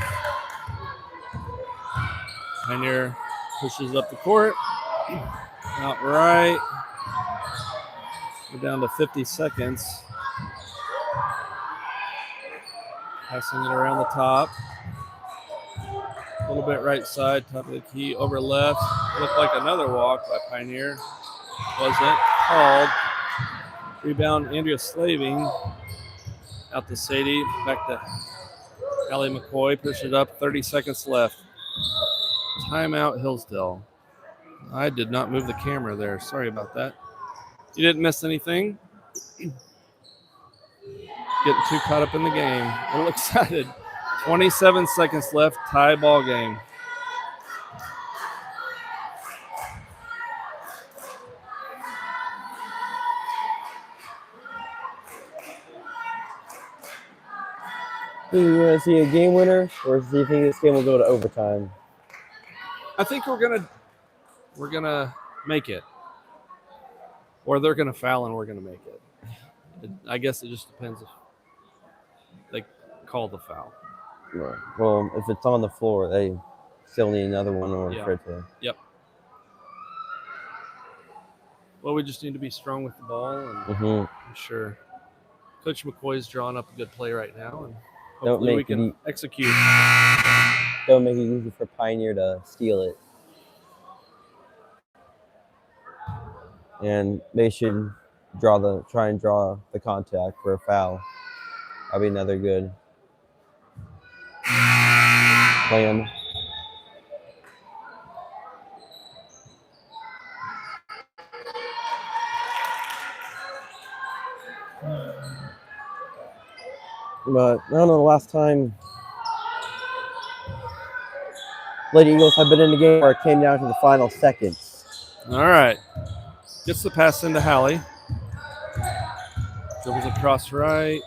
Pioneer pushes up the court. Out right. We're down to 50 seconds. Passing it around the top. A little bit right side, top of the key, over left. Looked like another walk by Pioneer. Wasn't called. Rebound, Andrea Slaving. Out to Sadie. Back to Allie McCoy. Push it up. 30 seconds left. Timeout, Hillsdale. I did not move the camera there. Sorry about that. You didn't miss anything? Getting too caught up in the game. A little excited. 27 seconds left. Tie ball game. Do you want to see a game winner, or do you think this game will go to overtime? I think we're gonna make it, or they're gonna foul and we're gonna make it. I guess it just depends if they call the foul. Right. Well, if it's on the floor, they still need another one or Yeah. to. Yep. Well, we just need to be strong with the ball, and I'm sure Coach McCoy's drawing up a good play right now, and hopefully we can execute. Don't make it easy for Pioneer to steal it. And they should try and draw the contact for a foul. That'll be another good plan. But I don't know, the last time Lady Eagles have been in the game where it came down to the final seconds. All right. Gets the pass into Hallie. Dribbles across right.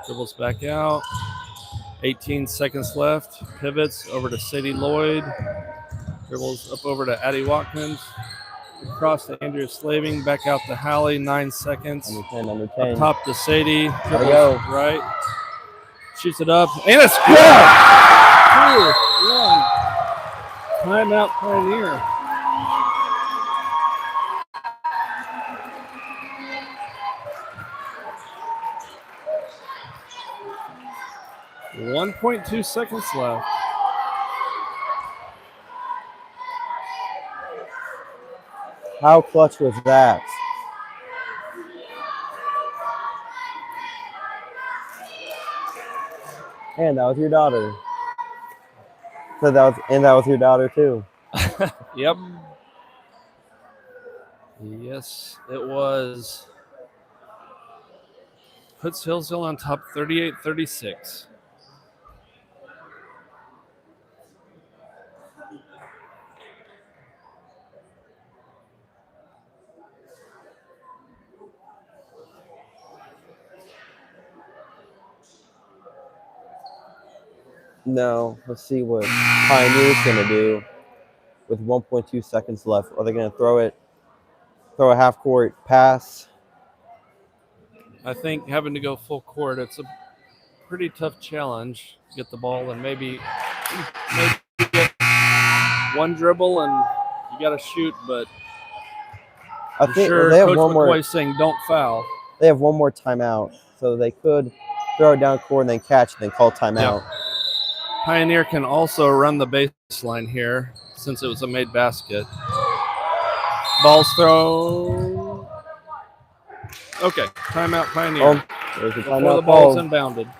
Dribbles back out. 18 seconds left. Pivots over to Sadie Lloyd. Dribbles up over to Addie Watkins. Across to Andrea Slaving. Back out to Hallie. 9 seconds. Number 10. Up top to Sadie. There we go. Right. Shoots it up. And it's good! 2-1. Timeout Pioneer. .2 seconds left. How clutch was that? And that was your daughter. So that was your daughter too. Yep. Yes, it was. Puts Hillsdale on top 38-36. No, let's see what Pioneer's gonna do with 1.2 seconds left. Are they gonna throw a half court pass? I think having to go full court, it's a pretty tough challenge. Get the ball and maybe get one dribble and you got to shoot. But I think sure they have Coach one more. McCoy's saying don't foul. They have one more timeout, so they could throw it down court and then catch and then call timeout. Yep. Pioneer can also run the baseline here since it was a made basket. Ball's thrown. Okay, timeout Pioneer. There's a Before timeout the ball's called. inbounded.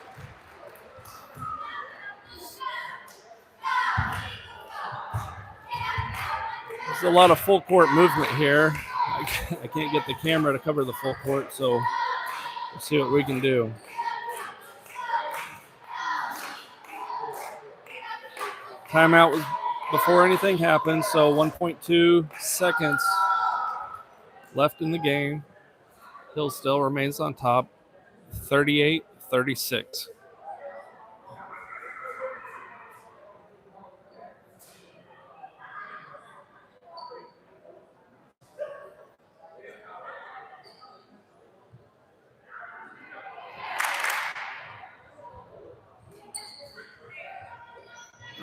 There's a lot of full court movement here. I can't get the camera to cover the full court, so we'll see what we can do. Timeout was before anything happened, so 1.2 seconds left in the game. Hillsdale remains on top, 38-36.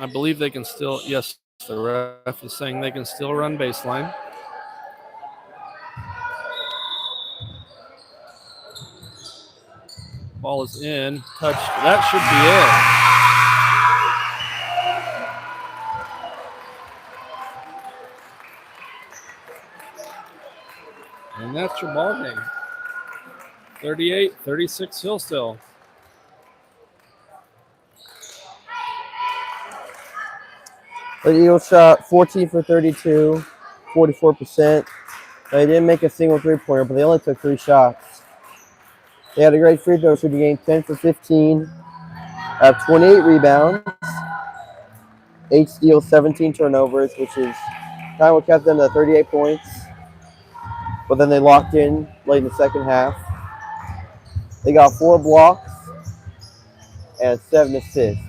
I believe they can still, yes, the ref is saying they can still run baseline. Ball is in, touched. That should be it. And that's your ball game. 38-36 Hillsdale. The Eagles shot 14 for 32, 44%. They didn't make a single three-pointer, but they only took 3 shots. They had a great free throw shooting game, 10 for 15, have 28 rebounds, 8 steals, 17 turnovers, which is kind of what kept them to 38 points. But then they locked in late in the second half. They got 4 blocks and 7 assists.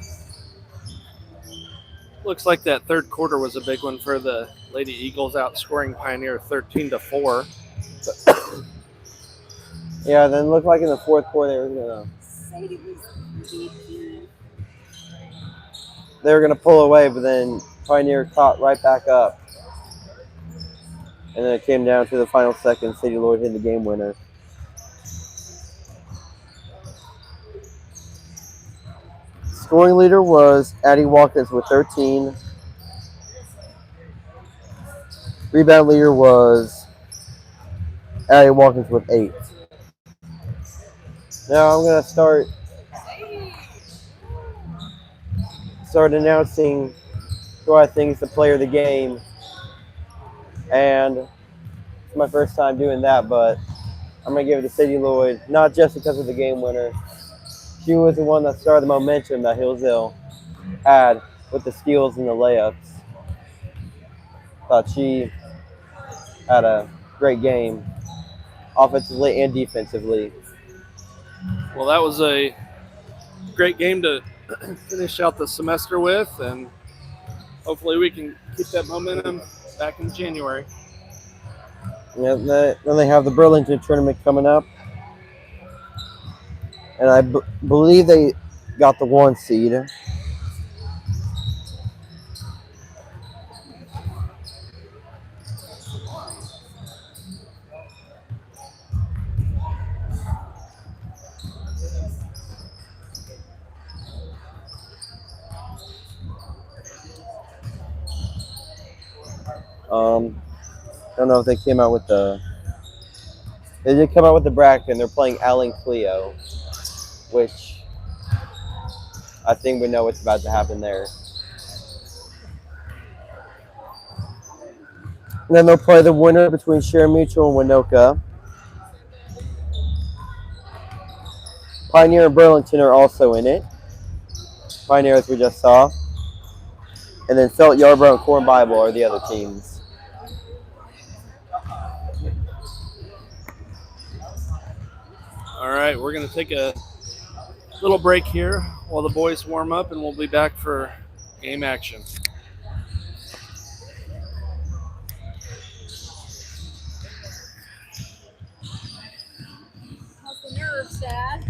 Looks like that third quarter was a big one for the Lady Eagles, outscoring Pioneer 13-4. Yeah, then it looked like in the fourth quarter they were gonna pull away, but then Pioneer caught right back up. And then it came down to the final second. Sadie Lloyd hit the game winner. Scoring leader was Addie Watkins with 13. Rebound leader was Addie Watkins with 8. Now I'm gonna start announcing who I think is the player of the game. And it's my first time doing that, but I'm gonna give it to Sadie Lloyd, not just because of the game winner. She was the one that started the momentum that Hillsdale had with the steals and the layups. Thought she had a great game, offensively and defensively. Well, that was a great game to finish out the semester with, and hopefully we can keep that momentum back in January. Yeah, then they have the Burlington tournament coming up, and I believe they got the 1 seed. I don't know if they came out with the. They did come out with the bracket, and they're playing Allen Cleo, which I think we know what's about to happen there. And then they'll play the winner between Sharon Mutual and Winoka. Pioneer and Burlington are also in it. Pioneer, as we just saw. And then Felt, Yarborough, and Corn Bible are the other teams. All right, we're going to take a little break here while the boys warm up, and we'll be back for game action. How's the nerves, Dad?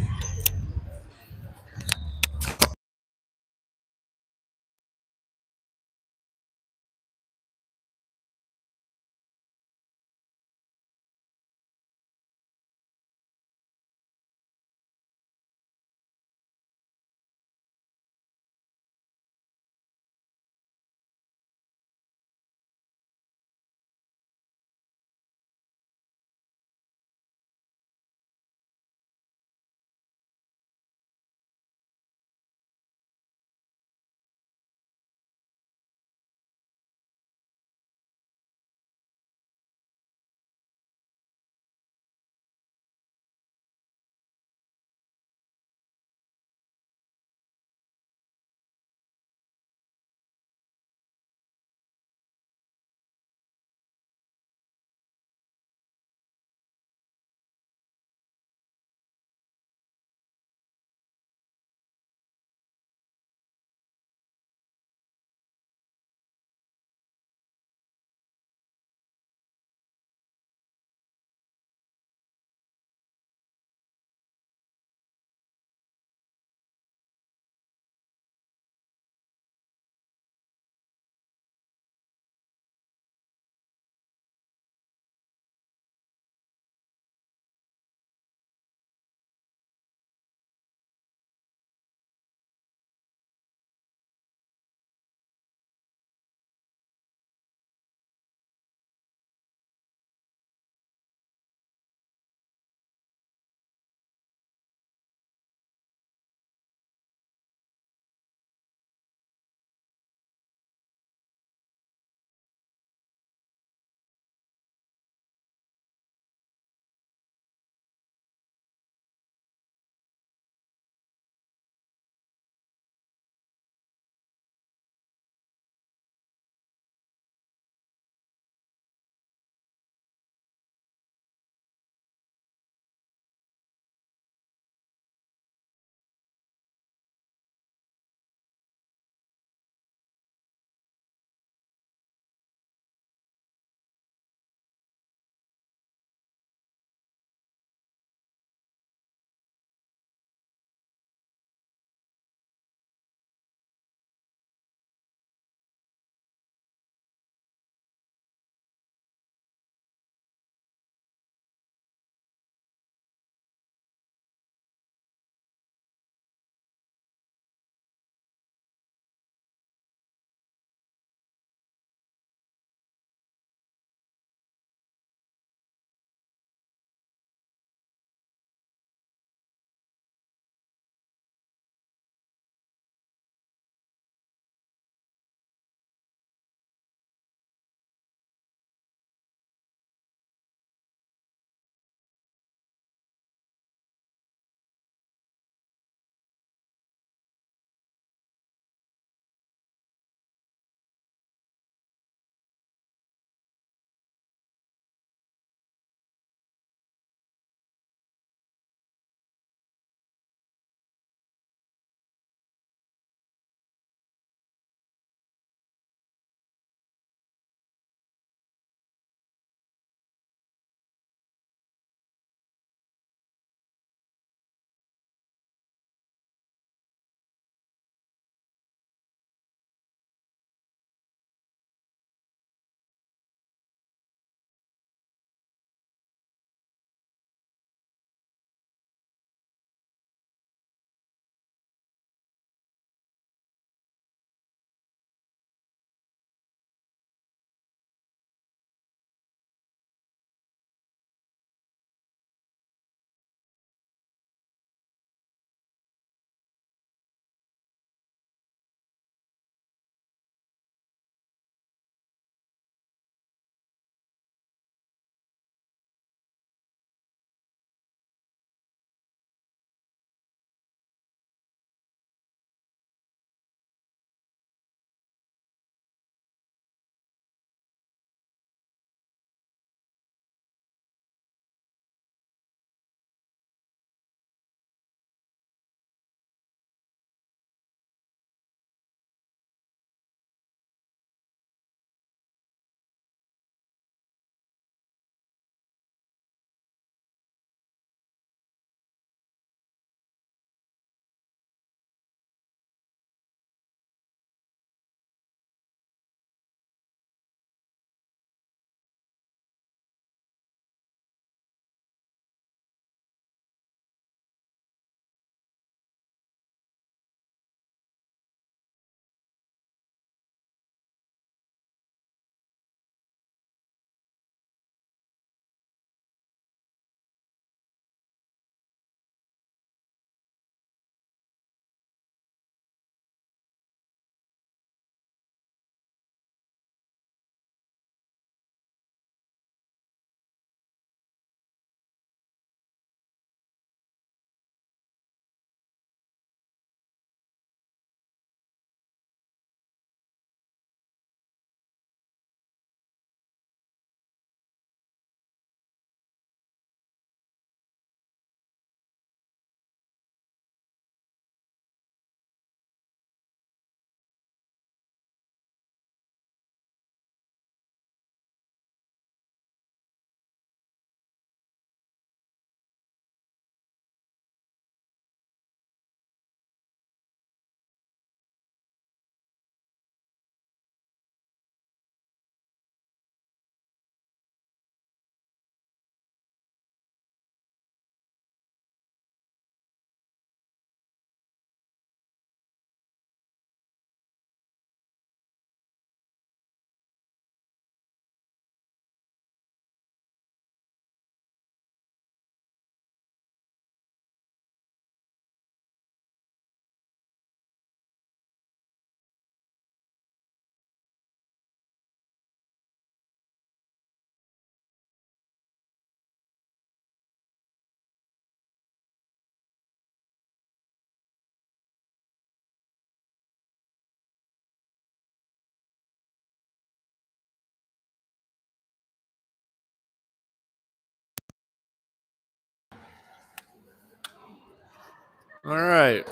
All right,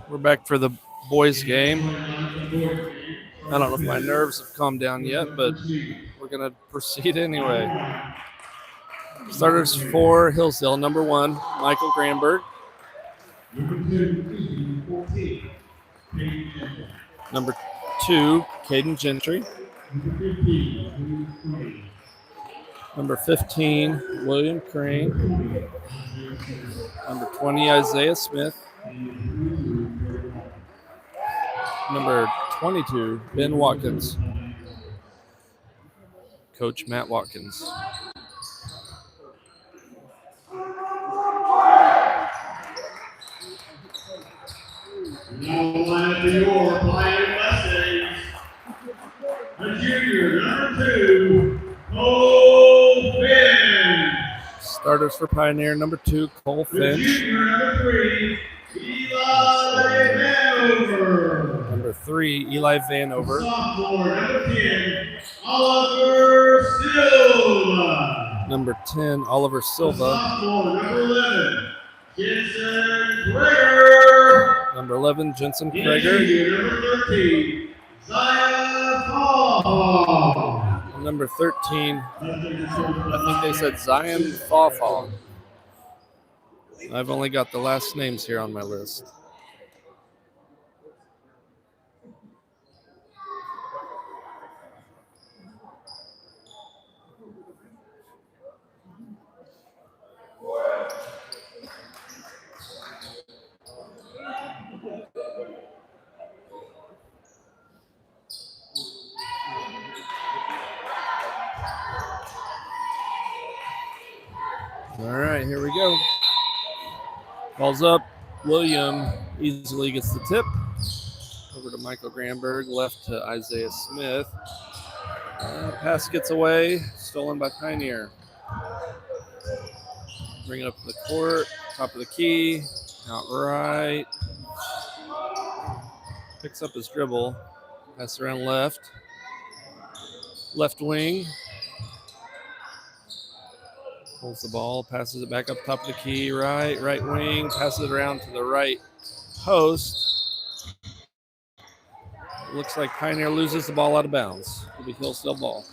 we're back for the boys' game. I don't know if my nerves have calmed down yet, but we're going to proceed anyway. Starters for Hillsdale, number 1, Michael Granberg. Number 2, Caden Gentry. Number 15, William Crane. Number 20, Isaiah Smith. Number 22, Ben Watkins. Coach Matt Watkins. Now line for your Pioneer Mustangs. The junior, number 2, Cole Finch. Starters for Pioneer, number 2, Cole The Finch. junior, number 3, Eli Vanover. Number 3, Eli Vanover. Sophomore, number 10, Oliver Silva. Number 10, Oliver Silva. Sophomore, number 11, Jensen Kreger. Number 11, Jensen And Kreger. junior, number 13, Zion Paul. And number 13, I think they said Zion Fawfall. I've only got the last names here on my list. All right, here we go. Ball's up. William easily gets the tip. Over to Michael Granberg, left to Isaiah Smith. Pass gets away, stolen by Pioneer. Bring it up to the court, top of the key, out right. Picks up his dribble, pass around left. Left wing. Pulls the ball, passes it back up top of the key, right wing, passes it around to the right post. Looks like Pioneer loses the ball out of bounds. It'll be Hillsdale ball.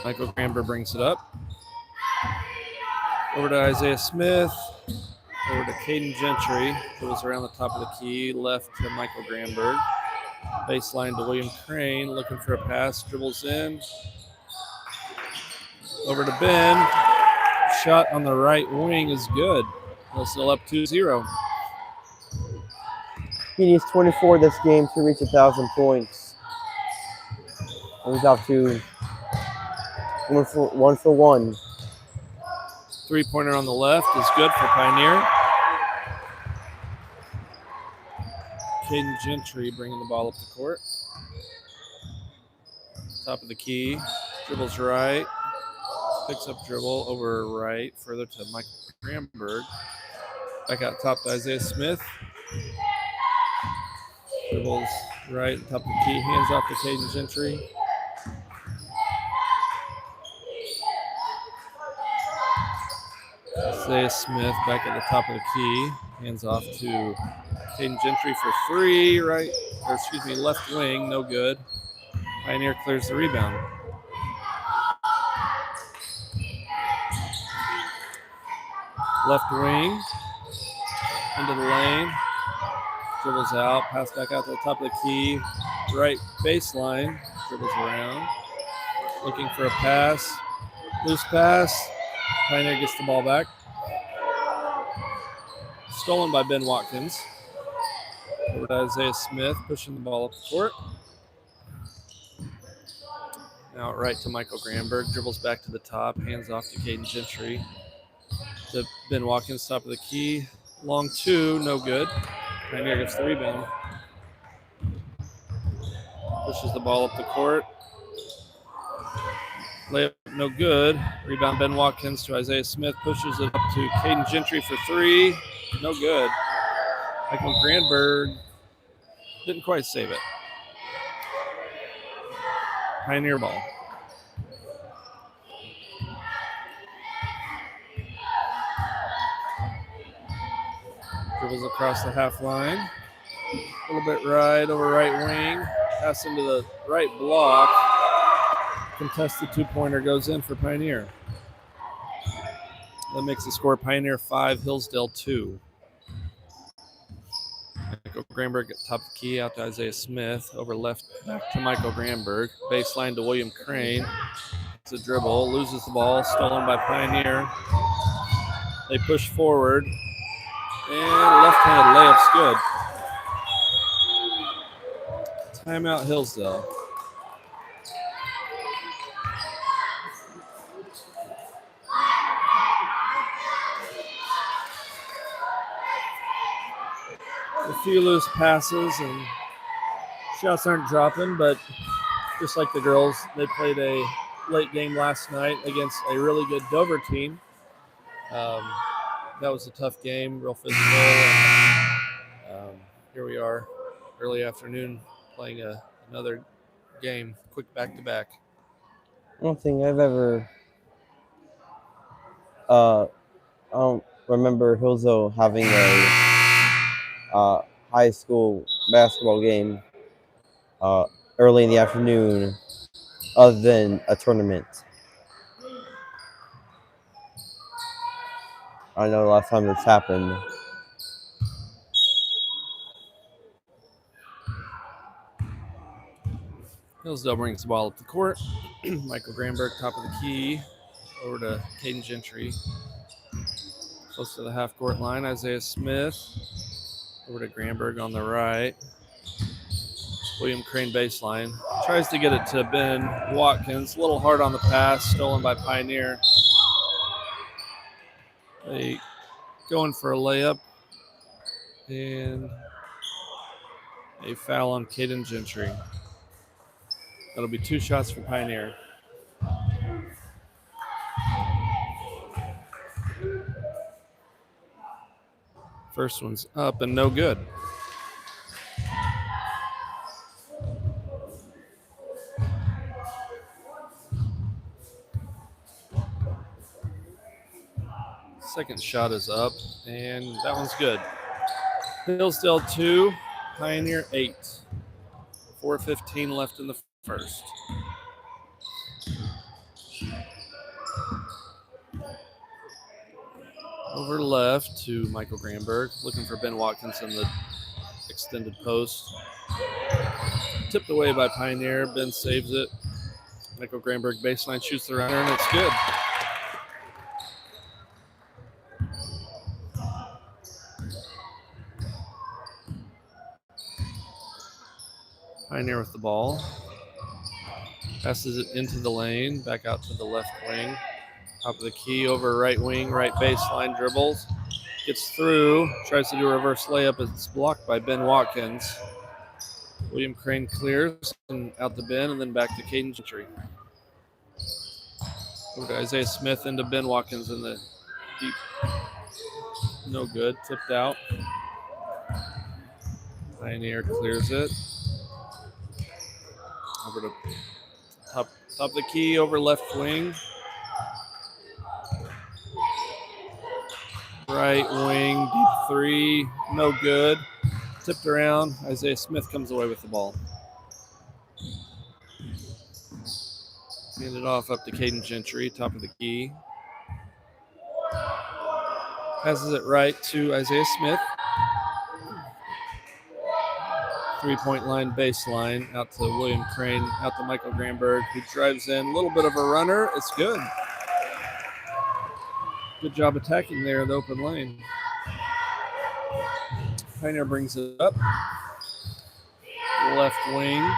Michael Gramber brings it up. Over to Isaiah Smith. Over to Caden Gentry. Goes around the top of the key, left to Michael Granberg. Baseline to William Crane, looking for a pass, dribbles in. Over to Ben. Shot on the right wing is good. They're still up 2-0. He needs 24 this game to reach 1,000 points. And he's off to 1 for 1. Three-pointer on the left is good for Pioneer. Caden Gentry bringing the ball up the court. Top of the key, dribbles right, picks up dribble over right, further to Michael Granberg. Back out top to Isaiah Smith. Dribbles right, top of the key, hands off to Caden Gentry. Isaiah Smith back at the top of the key, hands off to Caden Gentry for three, left wing, no good. Pioneer clears the rebound. Left wing, into the lane, dribbles out, pass back out to the top of the key, right baseline, dribbles around, looking for a pass, loose pass, Pioneer gets the ball back. Stolen by Ben Watkins. Over to Isaiah Smith, pushing the ball up the court. Now right to Michael Granberg, dribbles back to the top, hands off to Caden Gentry. To Ben Watkins, top of the key. Long two, no good. Pioneer gets the rebound. Pushes the ball up the court. Layup, no good. Rebound Ben Watkins to Isaiah Smith, pushes it up to Caden Gentry for three. No good. Michael Granberg didn't quite save it. Pioneer ball. Dribbles across the half line. A little bit right over right wing. Pass into the right block. Contested two-pointer goes in for Pioneer. That makes the score Pioneer 5, Hillsdale 2. Michael Granberg at top of the key, out to Isaiah Smith. Over left, back to Michael Granberg. Baseline to William Crane. It's a dribble, loses the ball, stolen by Pioneer. They push forward, and left-handed layup's good. Timeout Hillsdale. A few loose passes and shots aren't dropping, but just like the girls, they played a late game last night against a really good Dover team. That was a tough game, real physical. Here we are, early afternoon, playing another game, quick back-to-back. I don't think I've ever. I don't remember Hillsdale having a high school basketball game early in the afternoon, other than a tournament. I know the last time this happened. Hillsdale brings the ball up the court. Michael Granberg, top of the key, over to Caden Gentry. Close to the half-court line, Isaiah Smith. Over to Granberg on the right. William Crane baseline. Tries to get it to Ben Watkins. A little hard on the pass, stolen by Pioneer. They going for a layup. And a foul on Caden Gentry. That'll be 2 shots for Pioneer. First one's up and no good. Second shot is up, and that one's good. Hillsdale 2, Pioneer 8. 4:15 left in the first. Over left to Michael Granberg, looking for Ben Watkins in the extended post. Tipped away by Pioneer. Ben saves it. Michael Granberg baseline shoots the runner, and it's good. Pioneer with the ball. Passes it into the lane, back out to the left wing. Top of the key, over right wing, right baseline, dribbles. Gets through, tries to do a reverse layup. It's blocked by Ben Watkins. William Crane clears and out to Ben, and then back to Caden Gentry. Over to Isaiah Smith into Ben Watkins in the deep. No good, tipped out. Pioneer clears it. Over to top of the key, over left wing. Right wing, deep three, no good. Tipped around. Isaiah Smith comes away with the ball. Hand it off up to Caden Gentry, top of the key. Passes it right to Isaiah Smith. 3-point line baseline, out to William Crane, out to Michael Granberg, who drives in. A little bit of a runner. It's good. Good job attacking there, the open lane. Pioneer brings it up. Left wing.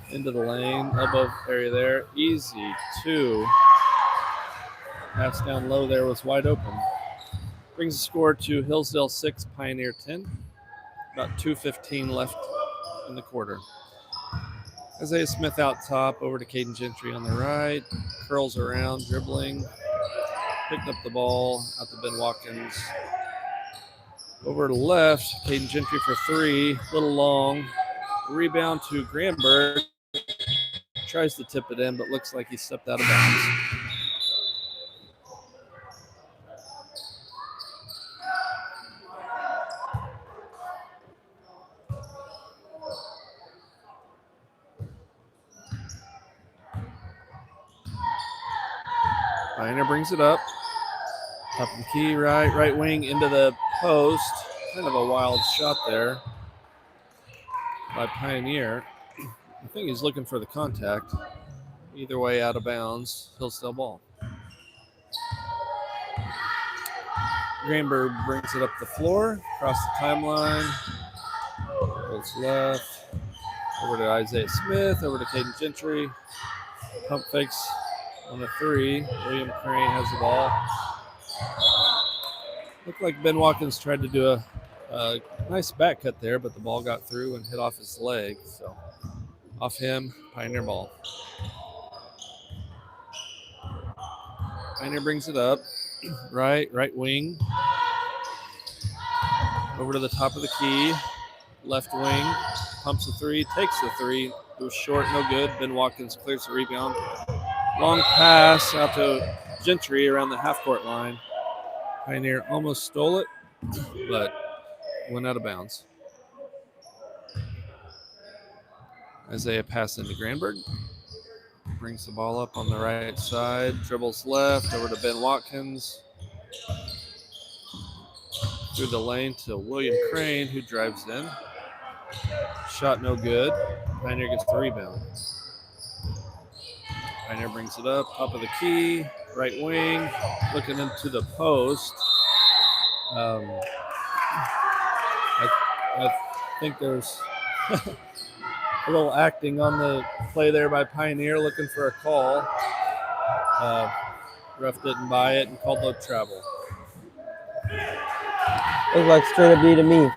Into the lane, elbow area there. Easy 2. Pass down low there was wide open. Brings the score to Hillsdale 6, Pioneer 10. About 2:15 left in the quarter. Isaiah Smith out top, over to Caden Gentry on the right. Curls around, dribbling. Picked up the ball, out to Ben Watkins. Over to left, Caden Gentry for 3, little long. Rebound to Granberg. Tries to tip it in, but looks like he stepped out of bounds. Pioneer brings it up. Top of the key, right wing into the post. Kind of a wild shot there by Pioneer. I think he's looking for the contact. Either way, out of bounds. Hillsdale ball. Greenberg brings it up the floor, across the timeline. Goes left. Over to Isaiah Smith, over to Caden Gentry. Pump fakes on the three. William Crane has the ball. Looked like Ben Watkins tried to do a nice back cut there, but the ball got through and hit off his leg. So off him, Pioneer ball. Pioneer brings it up. Right wing. Over to the top of the key. Left wing. Pumps the three, takes the three. It was short, no good. Ben Watkins clears the rebound. Long pass out to Gentry around the half-court line. Pioneer almost stole it, but went out of bounds. Isaiah pass into Granberg. Brings the ball up on the right side. Dribbles left over to Ben Watkins. Through the lane to William Crane, who drives in. Shot no good. Pioneer gets the rebound. Pioneer brings it up, top of the key, right wing, looking into the post. I think there's a little acting on the play there by Pioneer, looking for a call. Ref didn't buy it and called no travel. Looks like straight up D to me.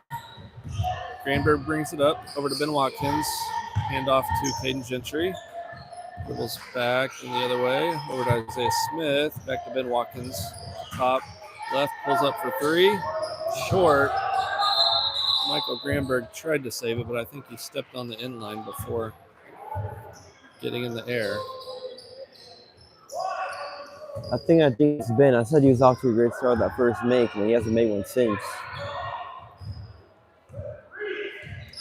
Granberg brings it up over to Ben Watkins. Hand off to Caden Gentry. Dribbles back and the other way. Over to Isaiah Smith. Back to Ben Watkins. Top left, pulls up for three. Short. Michael Granberg tried to save it, but I think he stepped on the end line before getting in the air. I think it's Ben. I said he was off to a great start that first make, and he hasn't made one since.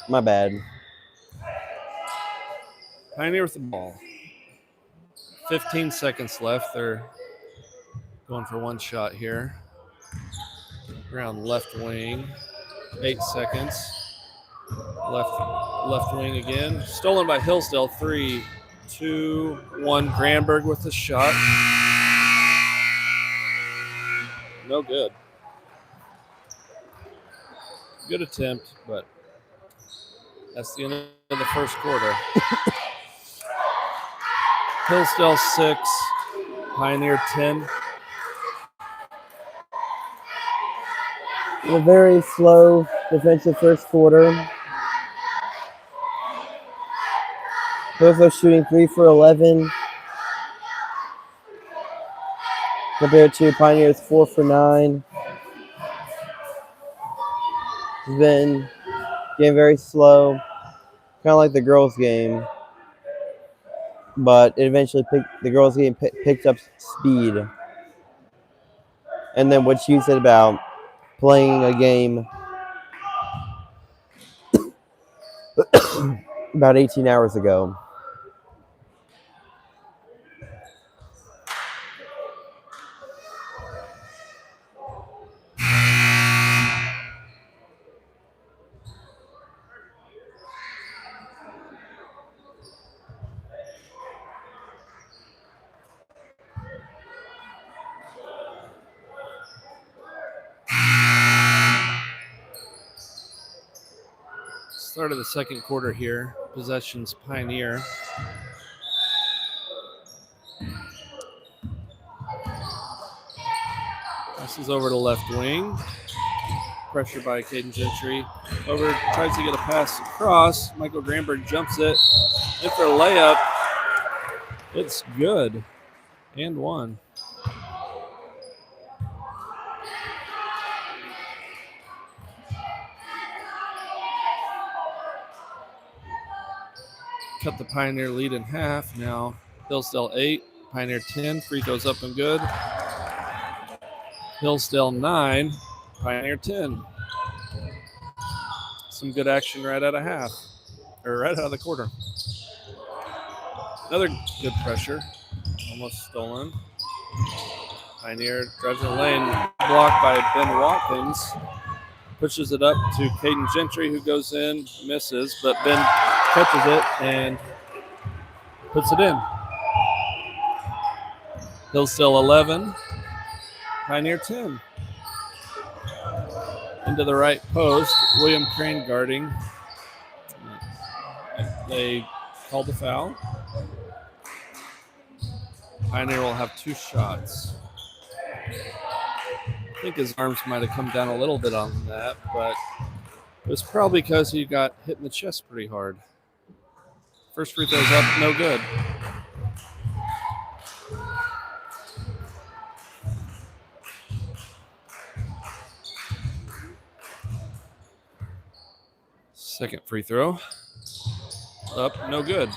My bad. Pioneer with the ball. 15 seconds left. They're going for one shot here. Around left wing. 8 seconds. Left wing again. Stolen by Hillsdale. 3, 2, 1. Granberg with the shot. No good. Good attempt, but that's the end of the first quarter. Hillsdale 6, Pioneer 10. A very slow defensive first quarter. Hillsdale shooting 3 for 11. Compared to Pioneer's 4 for 9. It's been getting very slow. Kind of like the girls' game. But it eventually the girls' game picked up speed. And then what you said about playing a game about 18 hours ago. Start of the second quarter here. Possessions Pioneer. Passes over to left wing. Pressure by Caden Gentry. Over, tries to get a pass across. Michael Granberg jumps it. In for a layup. It's good. And one. Cut the Pioneer lead in half. Now Hillsdale 8, Pioneer 10. Free throws up and good. Hillsdale 9, Pioneer 10. Some good action right out of half, or right out of the quarter. Another good pressure, almost stolen. Pioneer drives in the lane, blocked by Ben Watkins. Pushes it up to Caden Gentry, who goes in, misses, but Ben catches it and puts it in. Hillsdale 11, Pioneer 10. Into the right post, William Crane guarding. They called the foul. Pioneer will have 2 shots. I think his arms might have come down a little bit on that, but it was probably because he got hit in the chest pretty hard. First free throw's up, no good. Second free throw. Up, no good.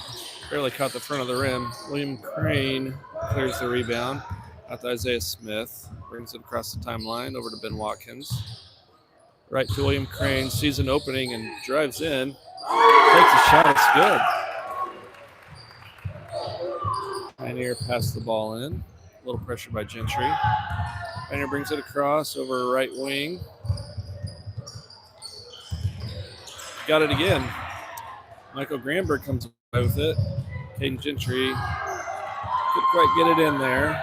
Barely caught the front of the rim. William Crane clears the rebound out to Isaiah Smith. Brings it across the timeline over to Ben Watkins. Right to William Crane. Sees an opening and drives in. Takes a shot. It's good. Pioneer passed the ball in. A little pressure by Gentry. Pioneer brings it across over right wing. Got it again. Michael Granberg comes away with it. Caden Gentry couldn't quite get it in there.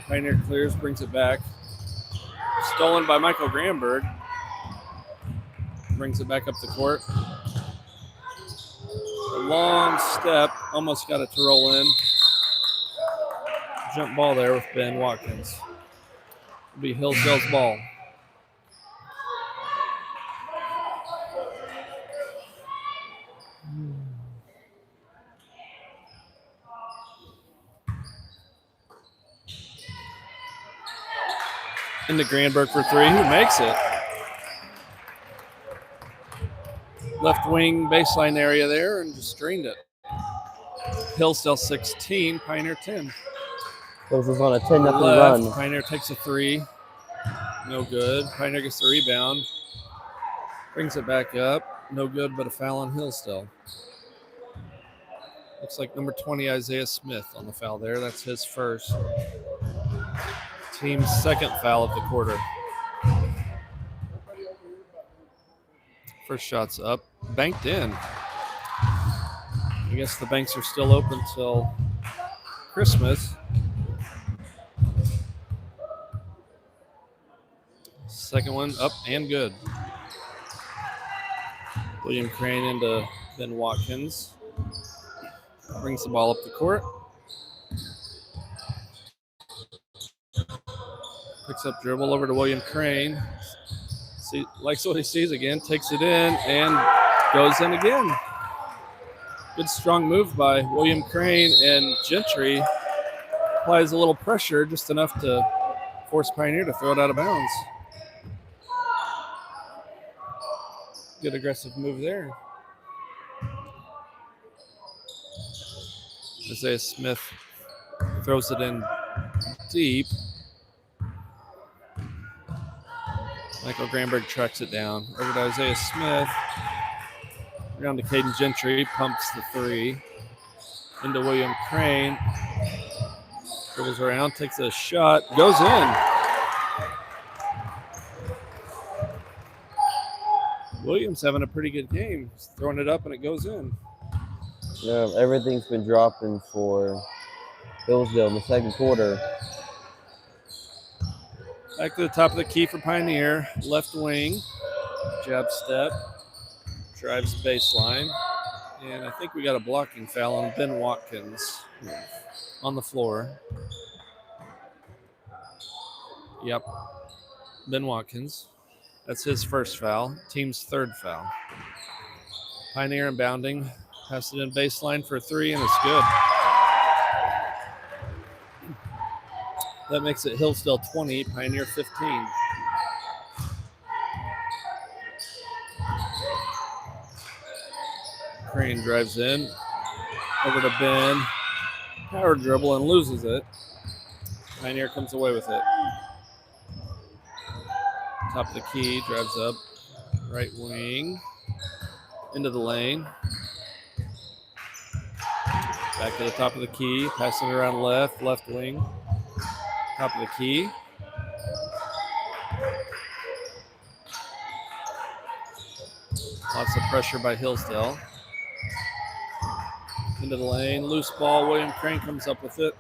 Pioneer clears, brings it back. Stolen by Michael Granberg. Brings it back up the court. A long step, almost got it to roll in. Jump ball there with Ben Watkins. It'll be Hillsdale's ball. Into Granberg for 3, who makes it. Left wing baseline area there and just drained it. Hillsdale 16, Pioneer 10. This is on a 10-0 Left, run. Pioneer takes a 3. No good. Pioneer gets the rebound. Brings it back up. No good, but a foul on Hillsdale. Looks like number 20, Isaiah Smith on the foul there. That's his first. Team's second foul of the quarter. First shot's up. Banked in. I guess the banks are still open till Christmas. Second one up and good. William Crane into Ben Watkins. Brings the ball up the court. Picks up dribble over to William Crane. Likes what he sees again. Takes it in and goes in again. Good strong move by William Crane, and Gentry applies a little pressure, just enough to force Pioneer to throw it out of bounds. Good aggressive move there. Isaiah Smith throws it in deep. Michael Granberg tracks it down. Over to Isaiah Smith. Around to Caden Gentry. Pumps the 3. Into William Crane. Dribbles around. Takes a shot. Goes in. Williams having a pretty good game. He's throwing it up and it goes in. Yeah, everything's been dropping for Hillsdale in the second quarter. Back to the top of the key for Pioneer. Left wing. Jab step. Drives baseline. And I think we got a blocking foul on Ben Watkins on the floor. Yep. Ben Watkins. That's his first foul. Team's third foul. Pioneer inbounding. Pass it in baseline for 3, and it's good. That makes it Hillsdale 20, Pioneer 15. Crane drives in. Over to Ben. Power dribble and loses it. Pioneer comes away with it. Top of the key, drives up. Right wing. Into the lane. Back to the top of the key. Passing it around left wing. Top of the key. Lots of pressure by Hillsdale. Into the lane. Loose ball. William Crane comes up with it.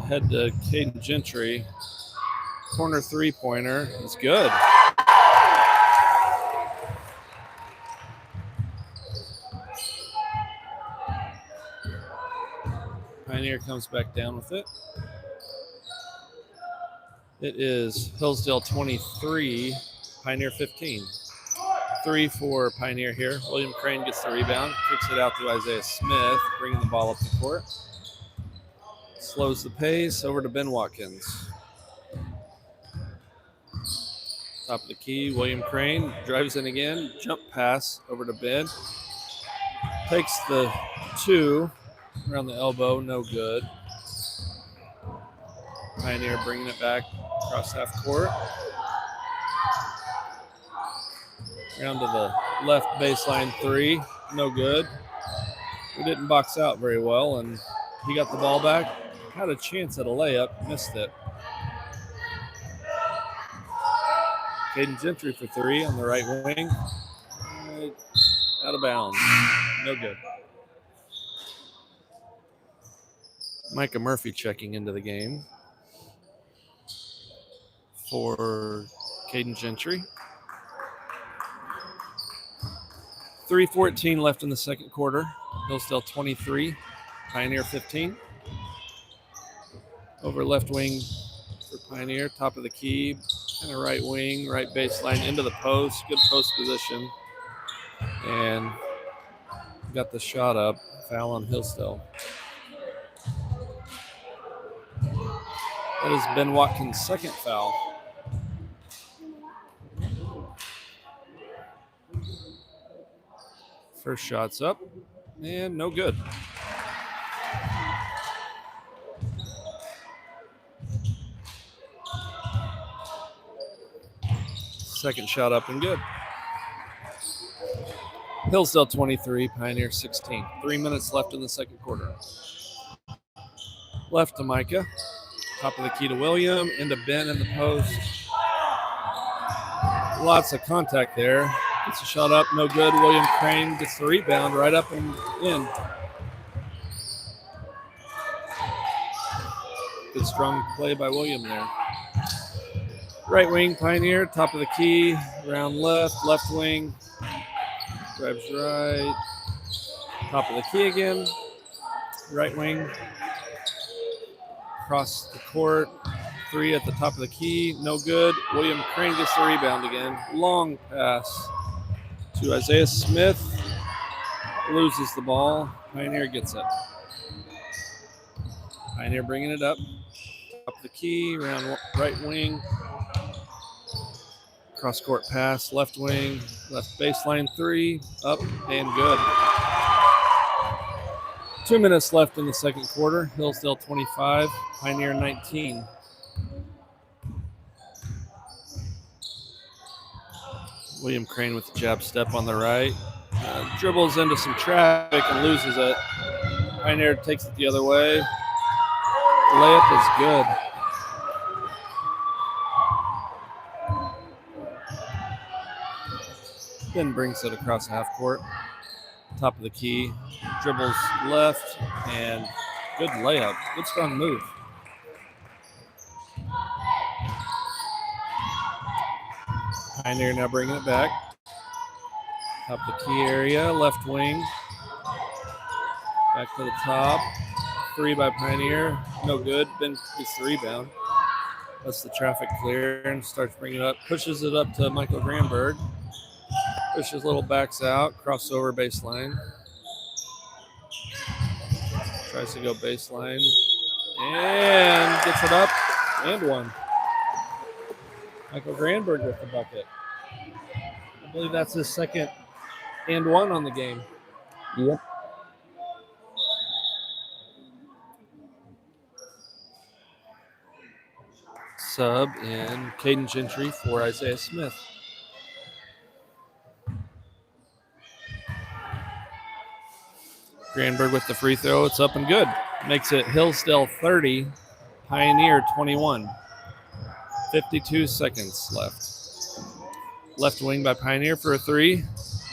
Head to Caden Gentry. Corner three-pointer is good. Pioneer comes back down with it. It is Hillsdale 23, Pioneer 15. 3 for Pioneer here. William Crane gets the rebound, kicks it out to Isaiah Smith, bringing the ball up the court. Slows the pace over to Ben Watkins. Top of the key, William Crane drives in again, jump pass over to Ben. Takes the 2 around the elbow, no good. Pioneer bringing it back across half court. Down to the left baseline 3, no good. We didn't box out very well, and he got the ball back. Had a chance at a layup, missed it. Caden Gentry for 3 on the right wing. Out of bounds, no good. Micah Murphy checking into the game for Caden Gentry. 3:14 left in the second quarter. Hillsdale 23, Pioneer 15. Over left wing for Pioneer, top of the key, kind of right wing, right baseline, into the post. Good post position. And got the shot up. Foul on Hillsdale. That is Ben Watkins' second foul. First shot's up, and no good. Second shot up and good. Hillsdale 23, Pioneer 16. 3 minutes left in the second quarter. Left to Micah. Top of the key to William. Into Ben in the post. Lots of contact there. Gets a shot up, no good. William Crane gets the rebound right up and in. Good strong play by William there. Right wing, Pioneer, top of the key, round left, left wing, drives right, top of the key again, right wing, across the court, 3 at the top of the key, no good. William Crane gets the rebound again. Long pass to Isaiah Smith, loses the ball. Pioneer gets it. Pioneer bringing it up, top of the key, round right wing, cross court pass, left wing, left baseline 3, up and good. 2 minutes left in the second quarter. Hillsdale 25, Pioneer 19. William Crane with the jab step on the right. Dribbles into some traffic and loses it. Pioneer takes it the other way. Layup is good. Then brings it across half court. Top of the key. Dribbles left and good layup. Good strong move. Pioneer now bringing it back. Top of the key area, left wing. Back to the top. 3 by Pioneer. No good. Ben gets the rebound. Lets the traffic clear and starts bringing it up. Pushes it up to Michael Granberg. Pushes little backs out. Crossover baseline. Tries to go baseline. And gets it up. And one. Michael Granberg with the bucket. I believe that's his second and one on the game. Yep. Sub in Caden Gentry for Isaiah Smith. Granberg with the free throw. It's up and good. Makes it Hillsdale 30, Pioneer 21. 52 seconds left. Left wing by Pioneer for a three.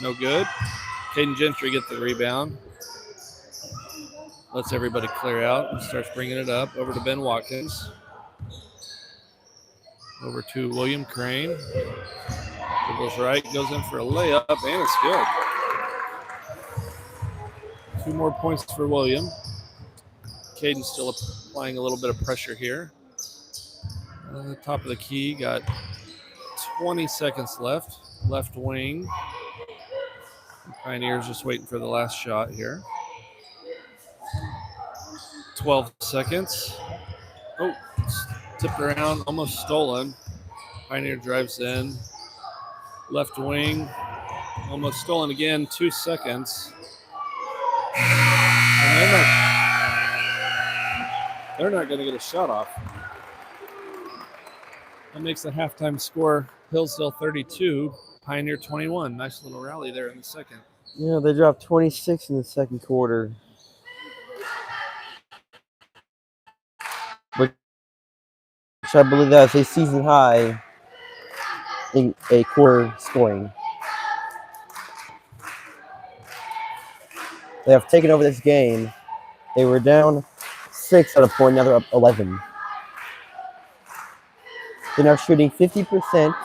No good. Caden Gentry gets the rebound. Lets everybody clear out and starts bringing it up. Over to Ben Watkins. Over to William Crane. Dribbles right, goes in for a layup, and it's good. 2 more points for William. Caden still applying a little bit of pressure here. On the top of the key, got 20 seconds left. Left wing. Pioneers just waiting for the last shot here. 12 seconds. Oh, tipped around, almost stolen. Pioneer drives in. Left wing, almost stolen again. 2 seconds. And they're not going to get a shot off. That makes the halftime score Hillsdale 32, Pioneer 21. Nice little rally there in the second. Yeah, they dropped 26 in the second quarter. Which I believe that's a season high in a quarter scoring. They have taken over this game. They were down 6 at a point, now they're up 11. They're now shooting 50%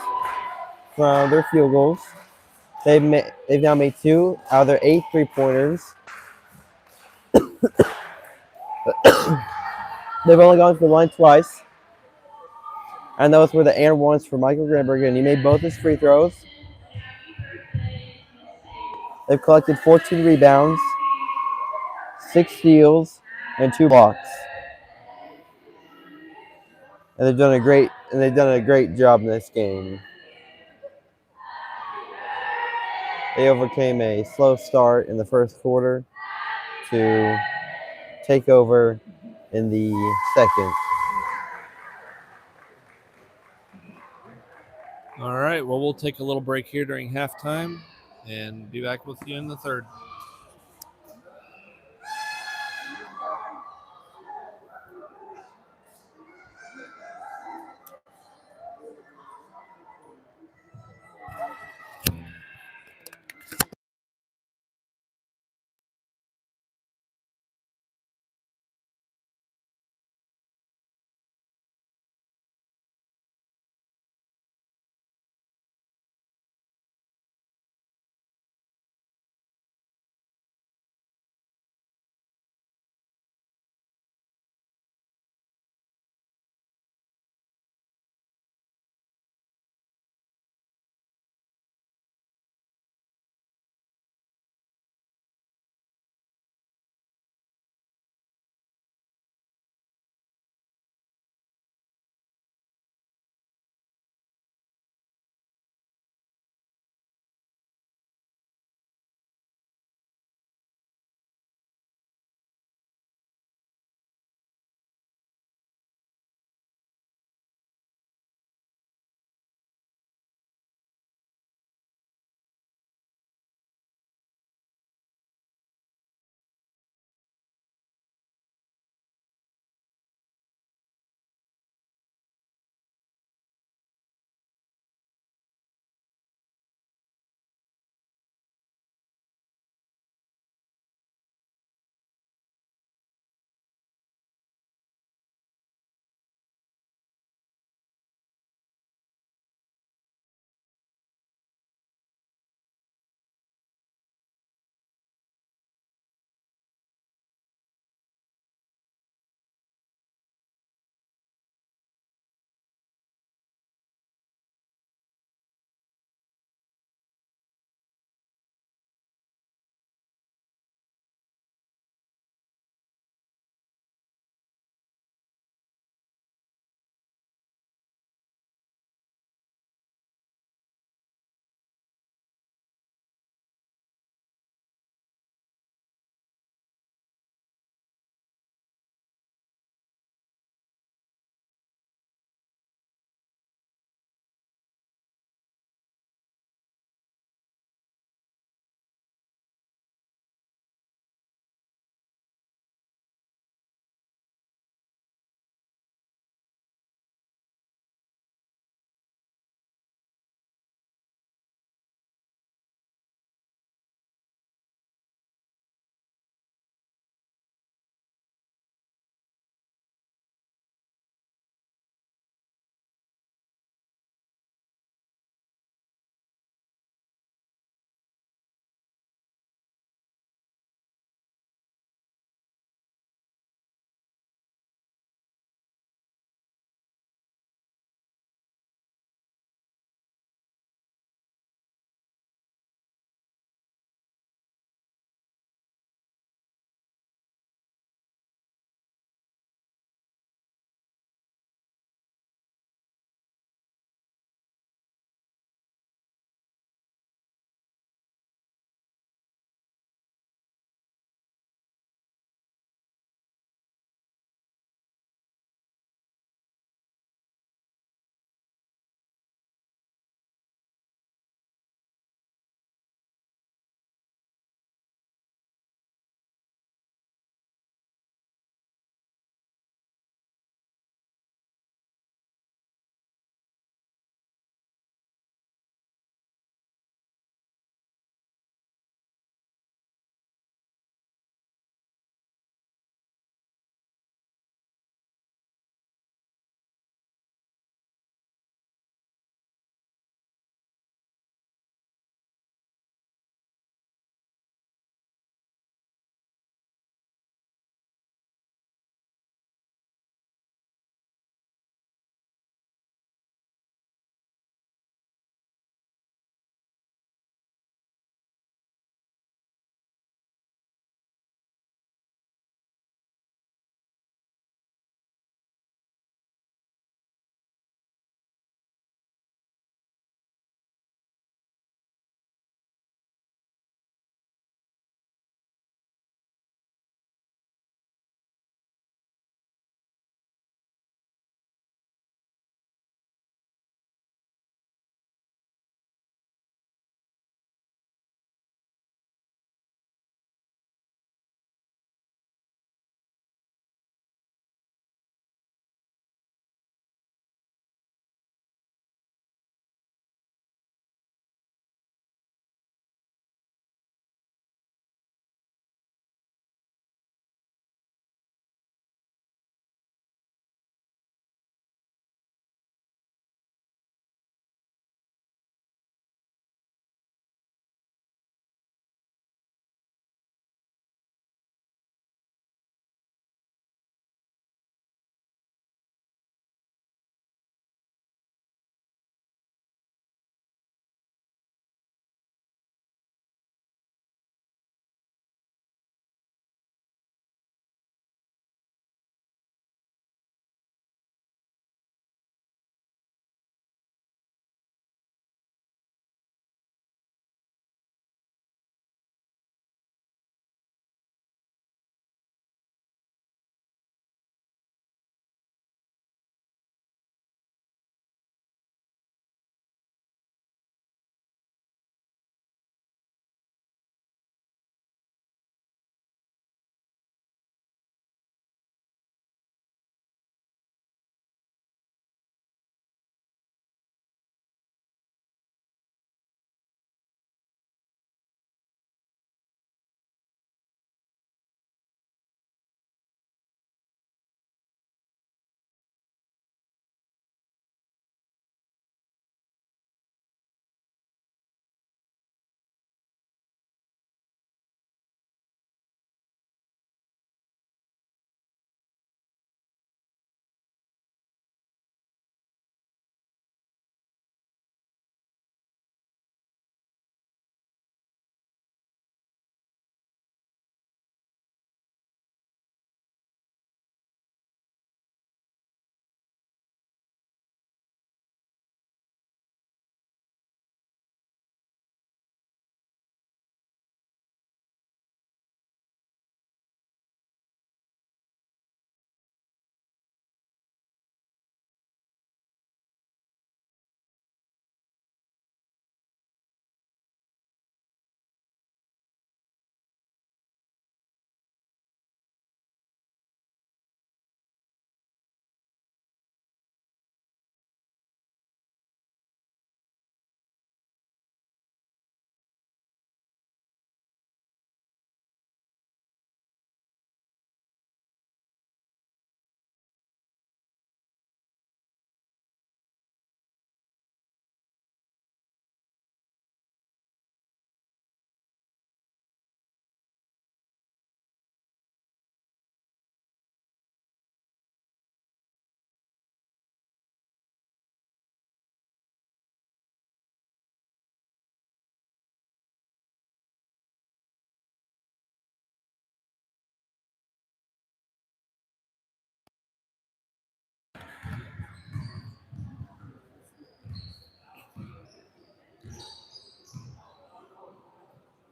from their field goals. They've now made 2 out of their 8 3-pointers. They've only gone to the line twice. And those were the and ones for Michael Granberg, and he made both his free throws. They've collected 14 rebounds, 6 steals, and 2 blocks. And they've done a great job in this game. They overcame a slow start in the first quarter to take over in the second. All right, well, we'll take a little break here during halftime and be back with you in the third.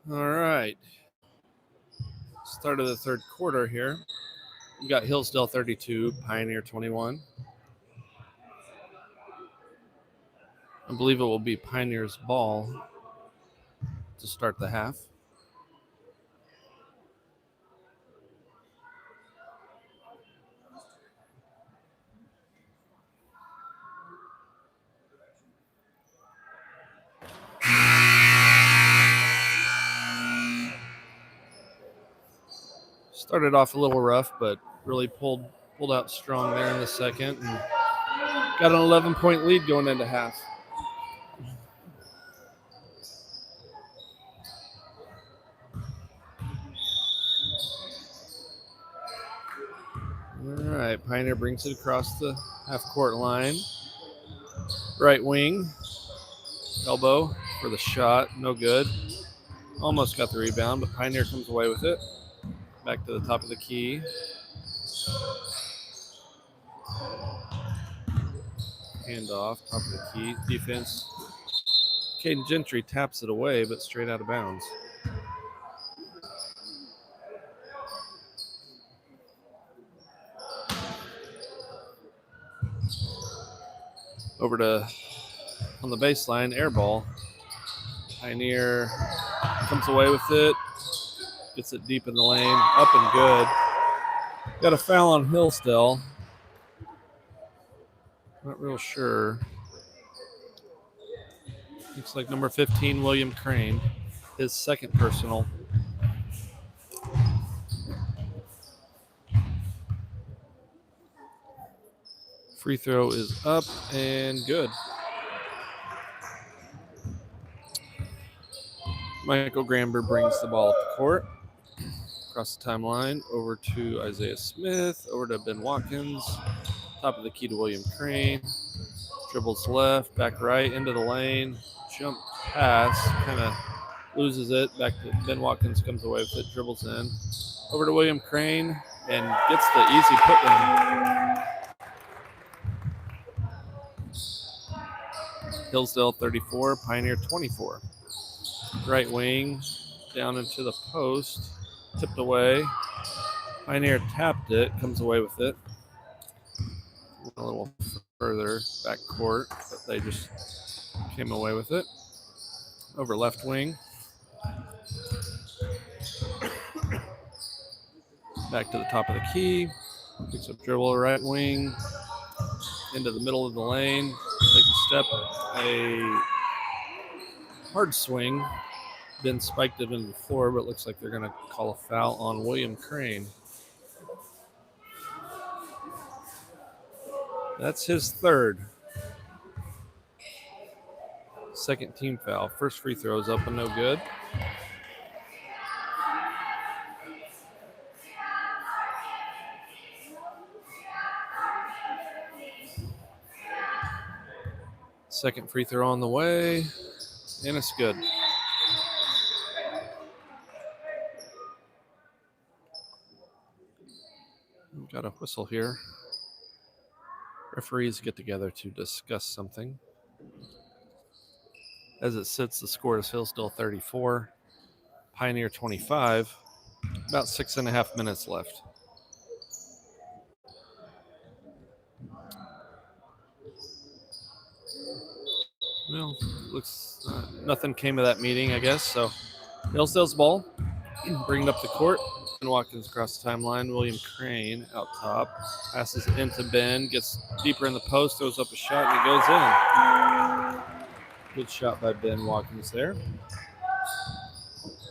All right. Start of the third quarter here. We got Hillsdale 32, Pioneer 21. I believe it will be Pioneer's ball to start the half. Started off a little rough, but really pulled out strong there in the second and got an 11-point lead going into half. All right, Pioneer brings it across the half-court line. Right wing, elbow for the shot, no good. Almost got the rebound, but Pioneer comes away with it. Back to the top of the key. Handoff, top of the key. Defense. Caden Gentry taps it away, but straight out of bounds. Over to on the baseline, air ball. Pioneer comes away with it. Gets it deep in the lane. Up and good. Got a foul on Hillsdale. Not real sure. Looks like number 15, William Crane. His second personal. Free throw is up and good. Michael Gramber brings the ball up the court. Across the timeline, over to Isaiah Smith, over to Ben Watkins. Top of the key to William Crane. Dribbles left, back right, into the lane. Jump pass, kind of loses it. Back to Ben Watkins, comes away with it, dribbles in. Over to William Crane, and gets the easy put in. Hillsdale 34, Pioneer 24. Right wing, down into the post, tipped away. Pioneer tapped it, comes away with it. A little further back court, but they just came away with it. Over left wing. Back to the top of the key. Picks up dribble, right wing. Into the middle of the lane. Takes a step. A hard swing. Been spiked it into the floor, but it looks like they're going to call a foul on William Crane. That's his third. Second team foul. First free throw is up and no good. Second free throw on the way, and it's good. We've got a whistle here. Referees get together to discuss something. As it sits, the score is Hillsdale 34, Pioneer 25. About 6.5 minutes left. Well, looks nothing came of that meeting, I guess. So Hillsdale's ball, bringing up the court. Ben Watkins across the timeline. William Crane out top. Passes it into Ben. Gets deeper in the post. Throws up a shot, and it goes in. Good shot by Ben Watkins there.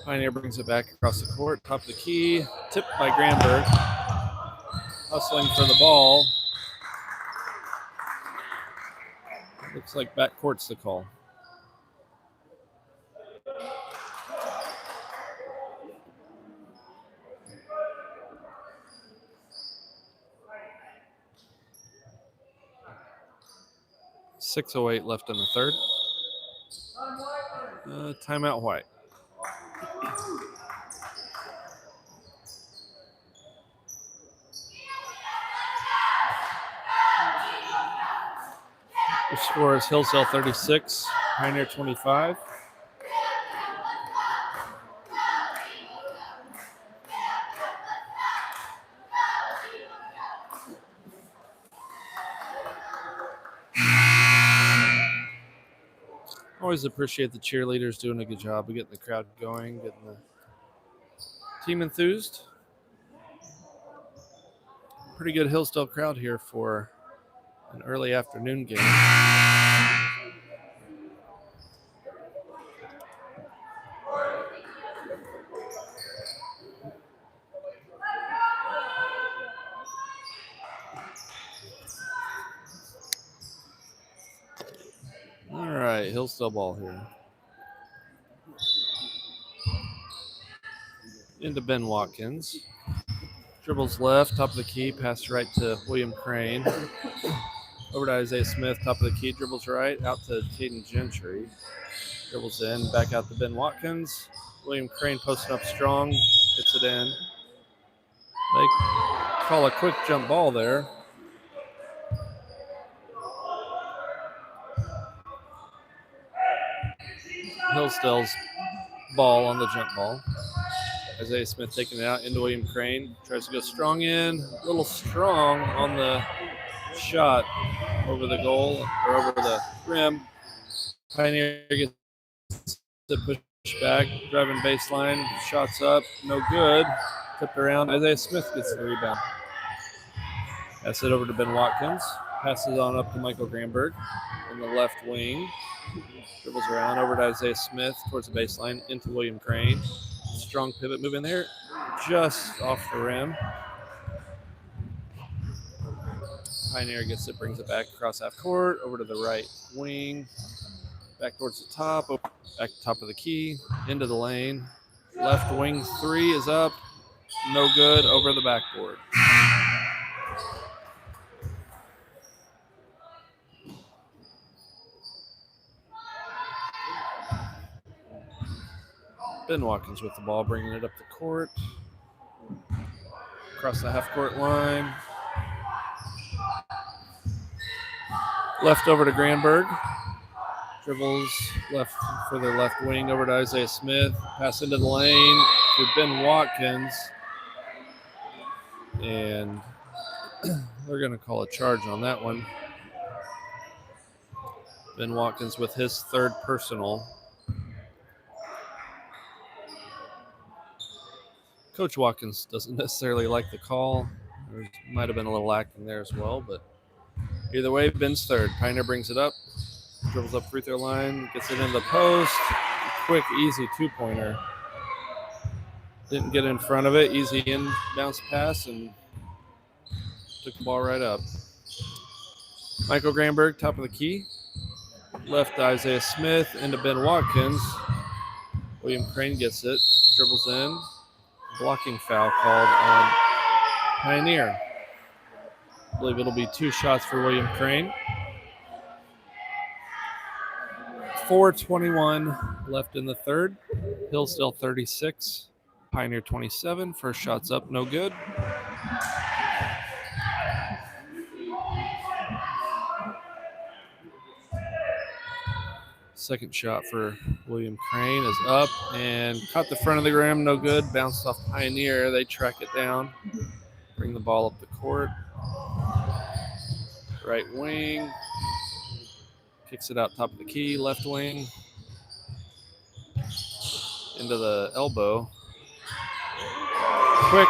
Pioneer brings it back across the court. Top of the key. Tipped by Gramberg. Hustling for the ball. Looks like backcourt's the call. .608 left in the third. Timeout White. The score is Hillsdale 36, Pioneer 25. Always appreciate the cheerleaders doing a good job of getting the crowd going, getting the team enthused. Pretty good Hillsdale crowd here for an early afternoon game. All right, Hillsdale ball here. Into Ben Watkins. Dribbles left, top of the key, pass right to William Crane. Over to Isaiah Smith, top of the key, dribbles right, out to Caden Gentry. Dribbles in, back out to Ben Watkins. William Crane posting up strong, gets it in. They call a quick jump ball there. Hillsdale's ball on the jump ball. Isaiah Smith taking it out into William Crane. Tries to go strong in. A little strong on the shot over the goal or over the rim. Pioneer gets the push back. Driving baseline. Shots up. No good. Tipped around. Isaiah Smith gets the rebound. Pass it over to Ben Watkins. Passes on up to Michael Granberg in the left wing. Dribbles around over to Isaiah Smith towards the baseline into William Crane. Strong pivot move in there. Just off the rim. Pioneer gets it, brings it back across half court, over to the right wing, back towards the top, back to top of the key, into the lane. Left wing three is up, no good, over the backboard. Ben Watkins with the ball, bringing it up the court, across the half court line. Left over to Granberg. Dribbles left for the left wing over to Isaiah Smith. Pass into the lane to Ben Watkins. And they're going to call a charge on that one. Ben Watkins with his third personal. Coach Watkins doesn't necessarily like the call. There might have been a little acting there as well, but either way, Ben's third. Pioneer brings it up, dribbles up free throw line, gets it into the post. Quick, easy two-pointer. Didn't get in front of it. Easy in bounce pass and took the ball right up. Michael Granberg, top of the key. Left to Isaiah Smith, into Ben Watkins. William Crane gets it, dribbles in. Blocking foul called on Pioneer. I believe it'll be 2 shots for William Crane. 4:21 left in the third. Hillsdale 36, Pioneer 27. First shot's up, no good. Second shot for William Crane is up and caught the front of the rim, no good. Bounced off Pioneer. They track it down, bring the ball up the court. Right wing. Kicks it out top of the key, left wing. Into the elbow. Quick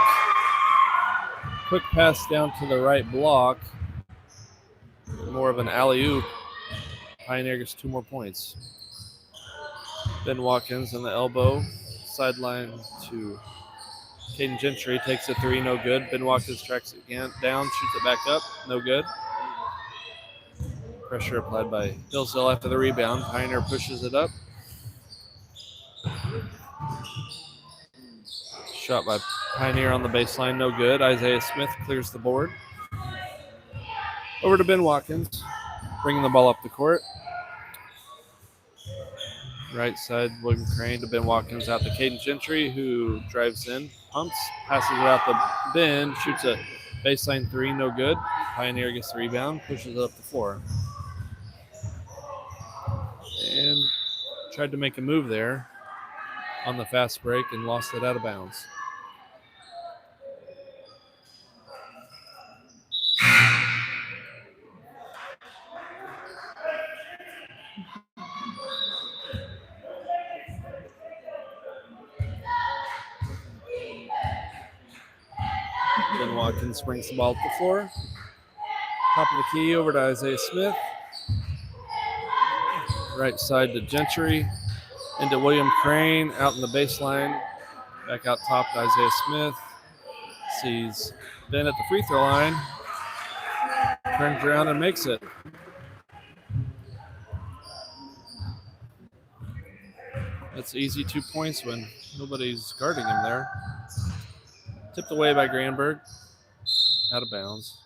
pass down to the right block. More of an alley-oop. Pioneer gets 2 more points. Ben Watkins on the elbow. Sideline to Caden Gentry. Takes a 3, no good. Ben Watkins tracks it again, down, shoots it back up, no good. Pressure applied by Hillsdale after the rebound. Pioneer pushes it up. Shot by Pioneer on the baseline, no good. Isaiah Smith clears the board. Over to Ben Watkins, bringing the ball up the court. Right side, William Crane to Ben Watkins, out to Caden Gentry, who drives in, pumps, passes it out to Ben, shoots a baseline 3, no good. Pioneer gets the rebound, pushes it up the floor. And tried to make a move there on the fast break and lost it out of bounds. Ben Watkins brings the ball to the floor. Top of the key over to Isaiah Smith. Right side to Gentry. Into William Crane out in the baseline. Back out top to Isaiah Smith. Sees Ben at the free throw line. Turns around and makes it. That's easy 2 points when nobody's guarding him there. Tipped away by Granberg. Out of bounds.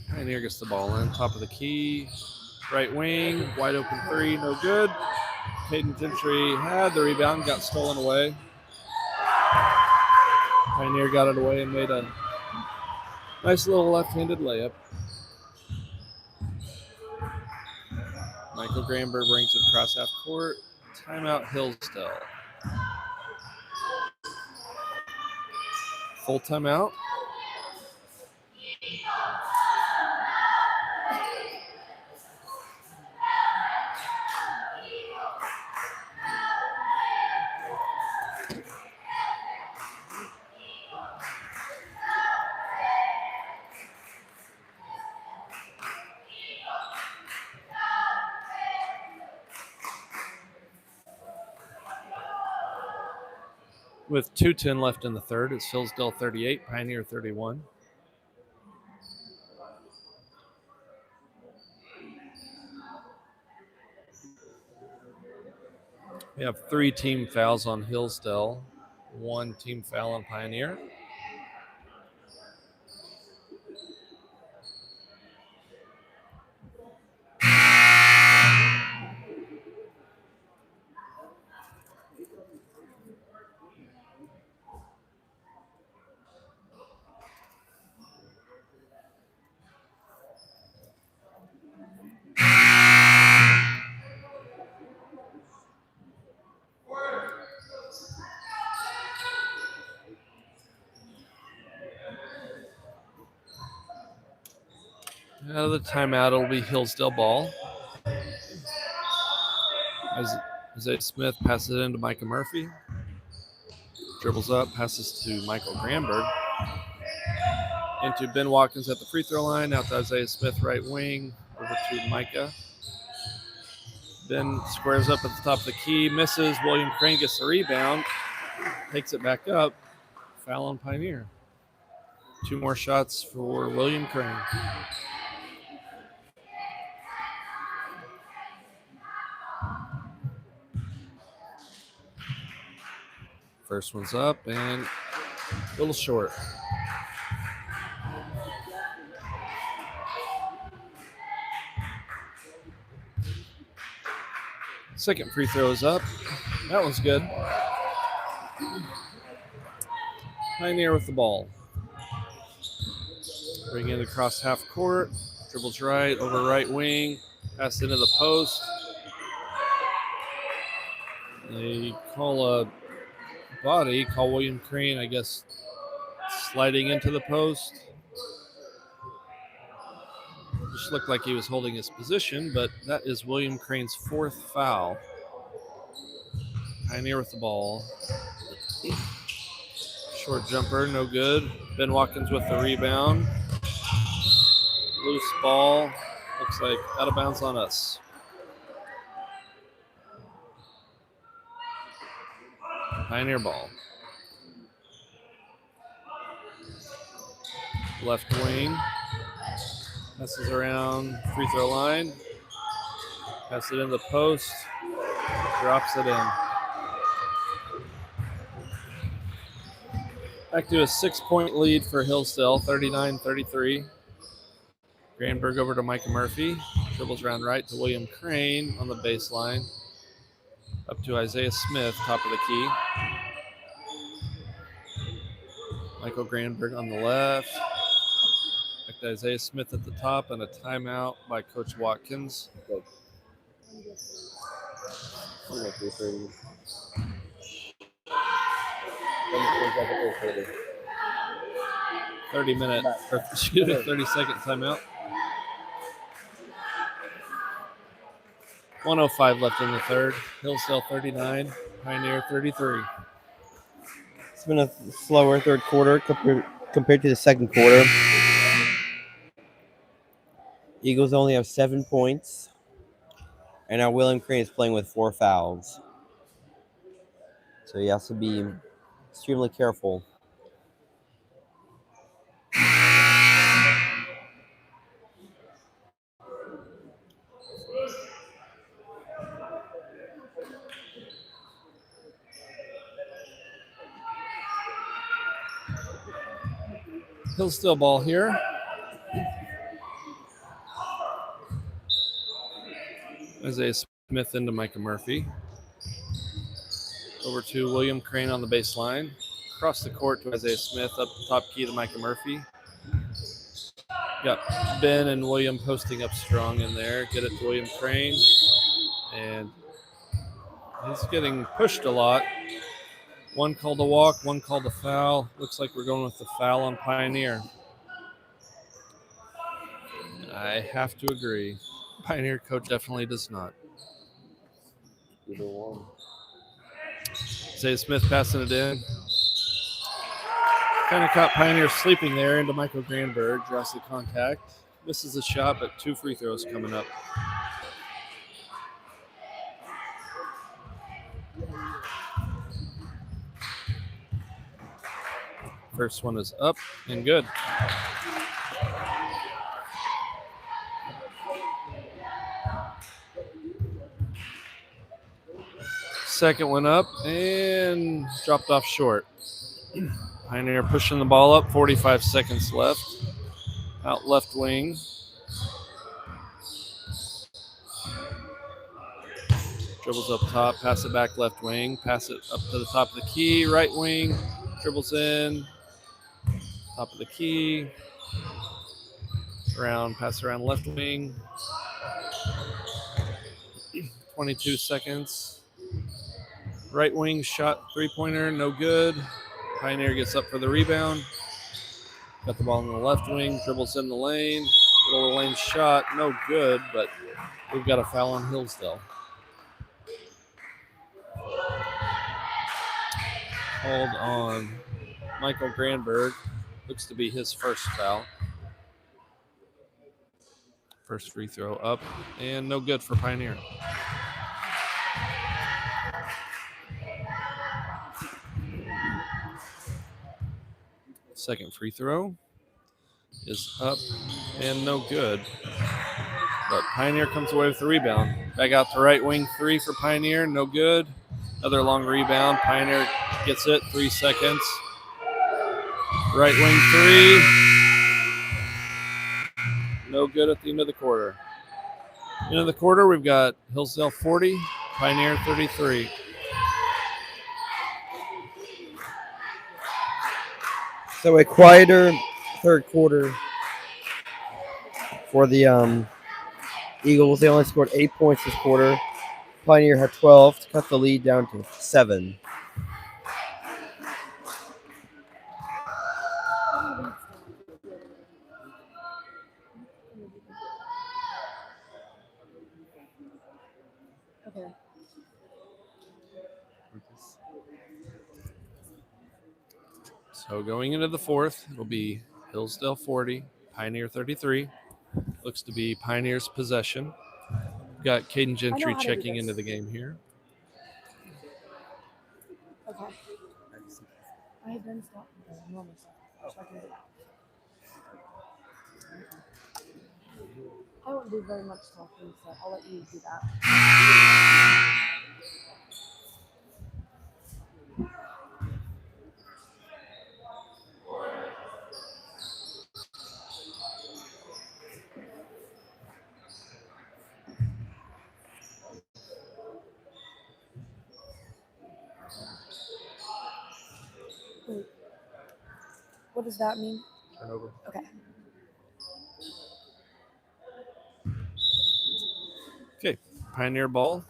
Pioneer gets the ball in. Top of the key. Right wing. Wide open three. No good. Caden Gentry had the rebound. Got stolen away. Pioneer got it away and made a nice little left-handed layup. Michael Granberg brings it across half court. Timeout Hillsdale. Full timeout. With 2:10 left in the third, it's Hillsdale 38, Pioneer 31. We have 3 team fouls on Hillsdale, 1 team foul on Pioneer. Out of the timeout, it'll be Hillsdale ball. As Isaiah Smith passes it into Micah Murphy. Dribbles up, passes to Michael Granberg. Into Ben Watkins at the free throw line. Out to Isaiah Smith, right wing. Over to Micah. Ben squares up at the top of the key. Misses. William Crane gets the rebound. Takes it back up. Foul on Pioneer. 2 more shots for William Crane. First one's up and a little short. Second free throw is up. That one's good. Pioneer with the ball. Bring it across half court. Dribbles right, over right wing. Pass into the post. They call a body. Call William Crane, I guess, sliding into the post. Just looked like he was holding his position, but that is William Crane's 4th foul. Pioneer with the ball. Short jumper, no good. Ben Watkins with the rebound. Loose ball. Looks like out of bounds on us. Pioneer ball. Left wing. Passes around free throw line. Passes it in the post. Drops it in. Back to a 6-point lead for Hillsdale, 39-33. Granberg over to Micah Murphy. Dribbles around right to William Crane on the baseline. Up to Isaiah Smith, top of the key. Michael Granberg on the left. Back to Isaiah Smith at the top, and a timeout by Coach Watkins. When it comes back to third quarter. 30-minute, or excuse me, 30-second timeout. 1:05 left in the third. Hillsdale 39, Pioneer 33. It's been a slower third quarter compared to the second quarter. Eagles only have 7 points, and now William Crane is playing with 4 fouls. So he has to be extremely careful. Hillsdale ball here. Isaiah Smith into Micah Murphy. Over to William Crane on the baseline. Across the court to Isaiah Smith. Up top key to Micah Murphy. Got Ben and William posting up strong in there. Get it to William Crane. And he's getting pushed a lot. One called a walk, one called a foul. Looks like we're going with the foul on Pioneer. I have to agree. Pioneer coach definitely does not. Either one. Isaiah Smith passing it in. Kind of caught Pioneer sleeping there into Michael Granberg. Draws the contact. Misses the shot, but 2 free throws coming up. First one is up and good. Second one up and dropped off short. Pioneer pushing the ball up, 45 seconds left. Out left wing. Dribbles up top, pass it back left wing, pass it up to the top of the key, right wing, dribbles in, top of the key, pass around left wing. 22 seconds. Right wing shot, 3-pointer, no good. Pioneer gets up for the rebound. Got the ball in the left wing, dribbles in the lane. Middle of the lane shot, no good, but we've got a foul on Hillsdale. Called on Michael Granberg. Looks to be his first foul. First free throw up, and no good for Pioneer. Second free throw is up and no good. But Pioneer comes away with the rebound. Back out to right wing 3 for Pioneer, no good. Another long rebound. Pioneer gets it, 3 seconds. Right wing 3. No good at the end of the quarter. End of the quarter, we've got Hillsdale 40, Pioneer 33. So a quieter third quarter for the Eagles. They only scored 8 points this quarter. Pioneer had 12 to cut the lead down to 7. Okay. So going into the fourth, it'll be Hillsdale 40, Pioneer 33. Looks to be Pioneer's possession. We've got Caden Gentry checking into the game here. Okay. I have done stuff normal stuff. So I can do that. I won't do very much talking, so I'll let you do that. Wait. What does that mean? Turnover. Okay. Okay, Pioneer ball.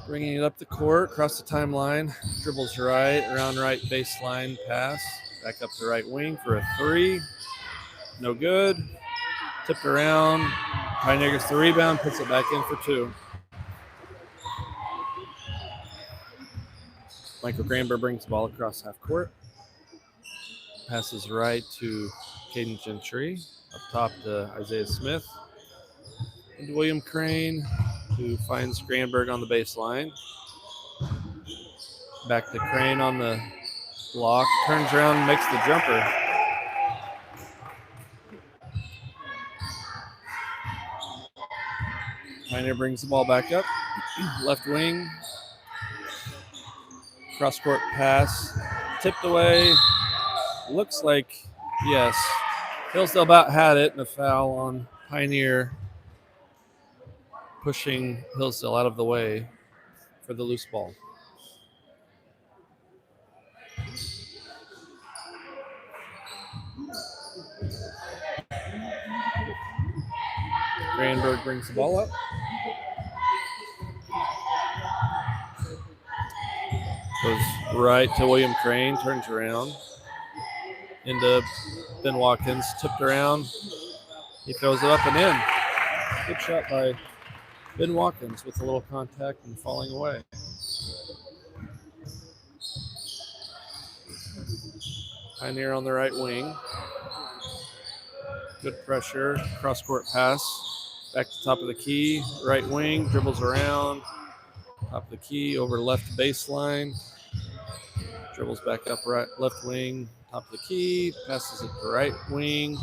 Bringing it up the court, across the timeline, dribbles right, around right baseline pass, back up to right wing for a 3. No good. Tipped around. Pioneer gets the rebound, puts it back in for 2. Michael Granberg brings the ball across half court. Passes right to Caden Gentry. Up top to Isaiah Smith. And William Crane, who finds Granberg on the baseline. Back to Crane on the block. Turns around, makes the jumper. Pioneer brings the ball back up. Left wing. Cross-court pass. Tipped away. Looks like, yes, Hillsdale about had it, and a foul on Pioneer, pushing Hillsdale out of the way for the loose ball. Granberg brings the ball up. Goes right to William Crane, turns around. Into Ben Watkins, tipped around. He throws it up and in. Good shot by Ben Watkins with a little contact and falling away. Pioneer on the right wing. Good pressure, cross-court pass. Back to top of the key, right wing, dribbles around. Top of the key, over left baseline. Dribbles back up right, left wing, top of the key, passes it to right wing.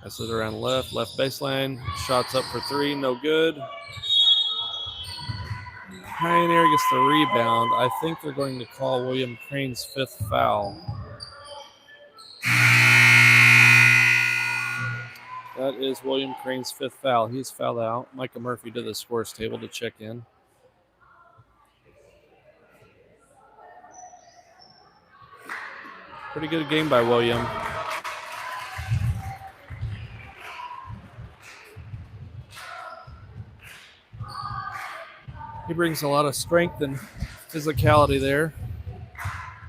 Passes it around left baseline. Shots up for 3, no good. Pioneer gets the rebound. I think they're going to call William Crane's 5th foul. That is William Crane's 5th foul. He's fouled out. Micah Murphy to the scores table to check in. Pretty good game by William. He brings a lot of strength and physicality there.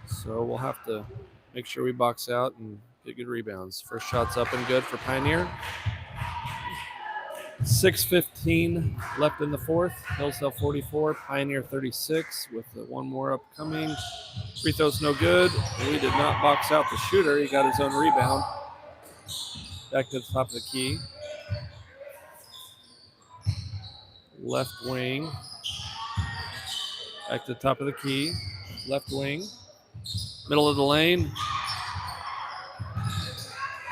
So we'll have to make sure we box out and get good rebounds. First shot's up and good for Pioneer. 6:15 left in the 4th. Hillsdale 44, Pioneer 36 with one more upcoming. Free throw's no good. We did not box out the shooter. He got his own rebound. Back to the top of the key. Left wing. Back to the top of the key. Left wing. Middle of the lane.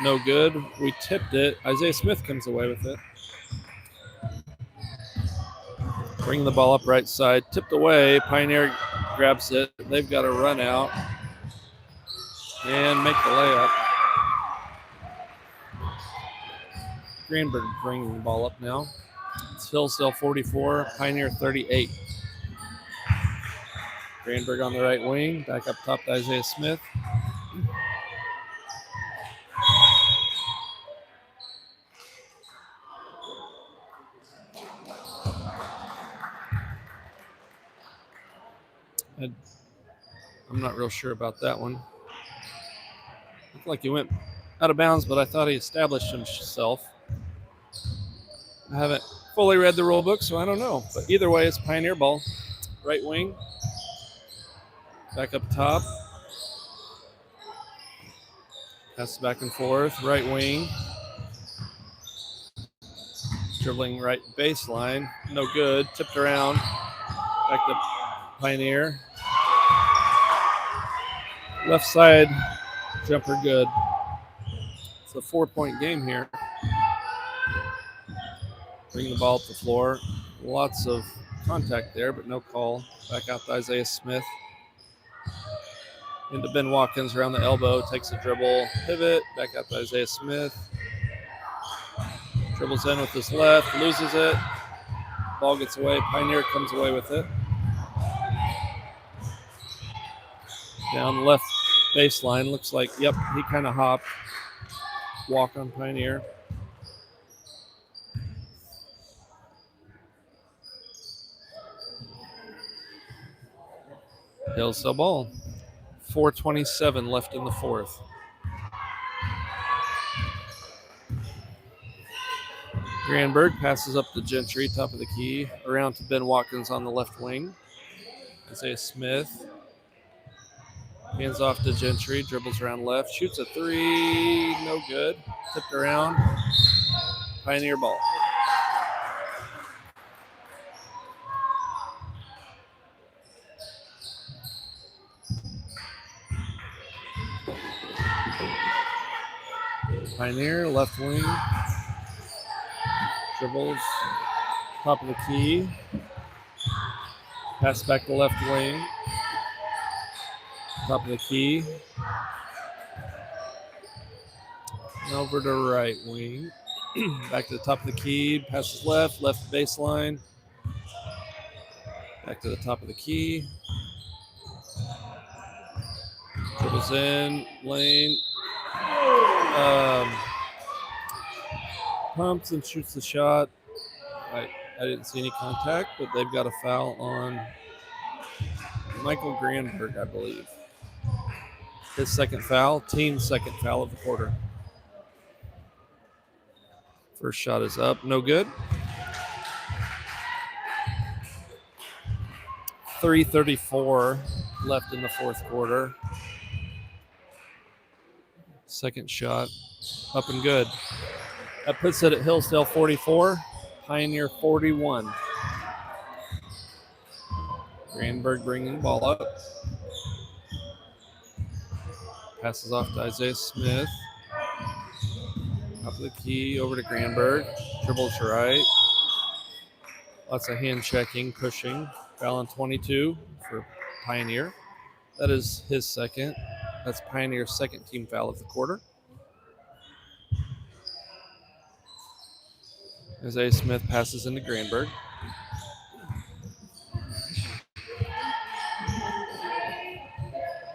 No good. We tipped it. Isaiah Smith comes away with it. Bring the ball up right side. Tipped away. Pioneer grabs it. They've got to run out and make the layup. Greenberg bringing the ball up now. It's Hillsdale 44, Pioneer 38. Greenberg on the right wing. Back up top to Isaiah Smith. I'm not real sure about that one. Looked like he went out of bounds, but I thought he established himself. I haven't fully read the rule book, so I don't know. But either way, it's Pioneer ball. Right wing. Back up top. Pass back and forth. Right wing. Dribbling right baseline. No good. Tipped around. Back to Pioneer. Left side jumper good. It's a 4-point game here. Bring the ball up the floor. Lots of contact there, but no call. Back out to Isaiah Smith. Into Ben Watkins around the elbow. Takes a dribble. Pivot. Back out to Isaiah Smith. Dribbles in with his left. Loses it. Ball gets away. Pioneer comes away with it. Down left baseline. Looks like, yep, he kind of hopped. Walk on Pioneer. Hillsdale ball. 4:27 left in the fourth. Granberg passes up to Gentry, top of the key, around to Ben Watkins on the left wing. Isaiah Smith hands off to Gentry, dribbles around left, shoots a three, no good. Tipped around. Pioneer ball. Pioneer, left wing, dribbles, top of the key, pass back to left wing, top of the key, and over to right wing, back to the top of the key, passes left baseline, back to the top of the key, dribbles in, lane, pumps and shoots the shot. I didn't see any contact, but they've got a foul on Michael Granberg, I believe. His second foul, team's second foul of the quarter. First shot is up, no good. 3:34 left in the fourth quarter. Second shot, up and good. That puts it at Hillsdale 44, Pioneer 41. Granberg bringing the ball up. Passes off to Isaiah Smith. Top of the key, over to Granberg. Dribbles right. Lots of hand checking, pushing. Foul on 22 for Pioneer. That is his second. That's Pioneer's second team foul of the quarter. Isaiah Smith passes into Granberg.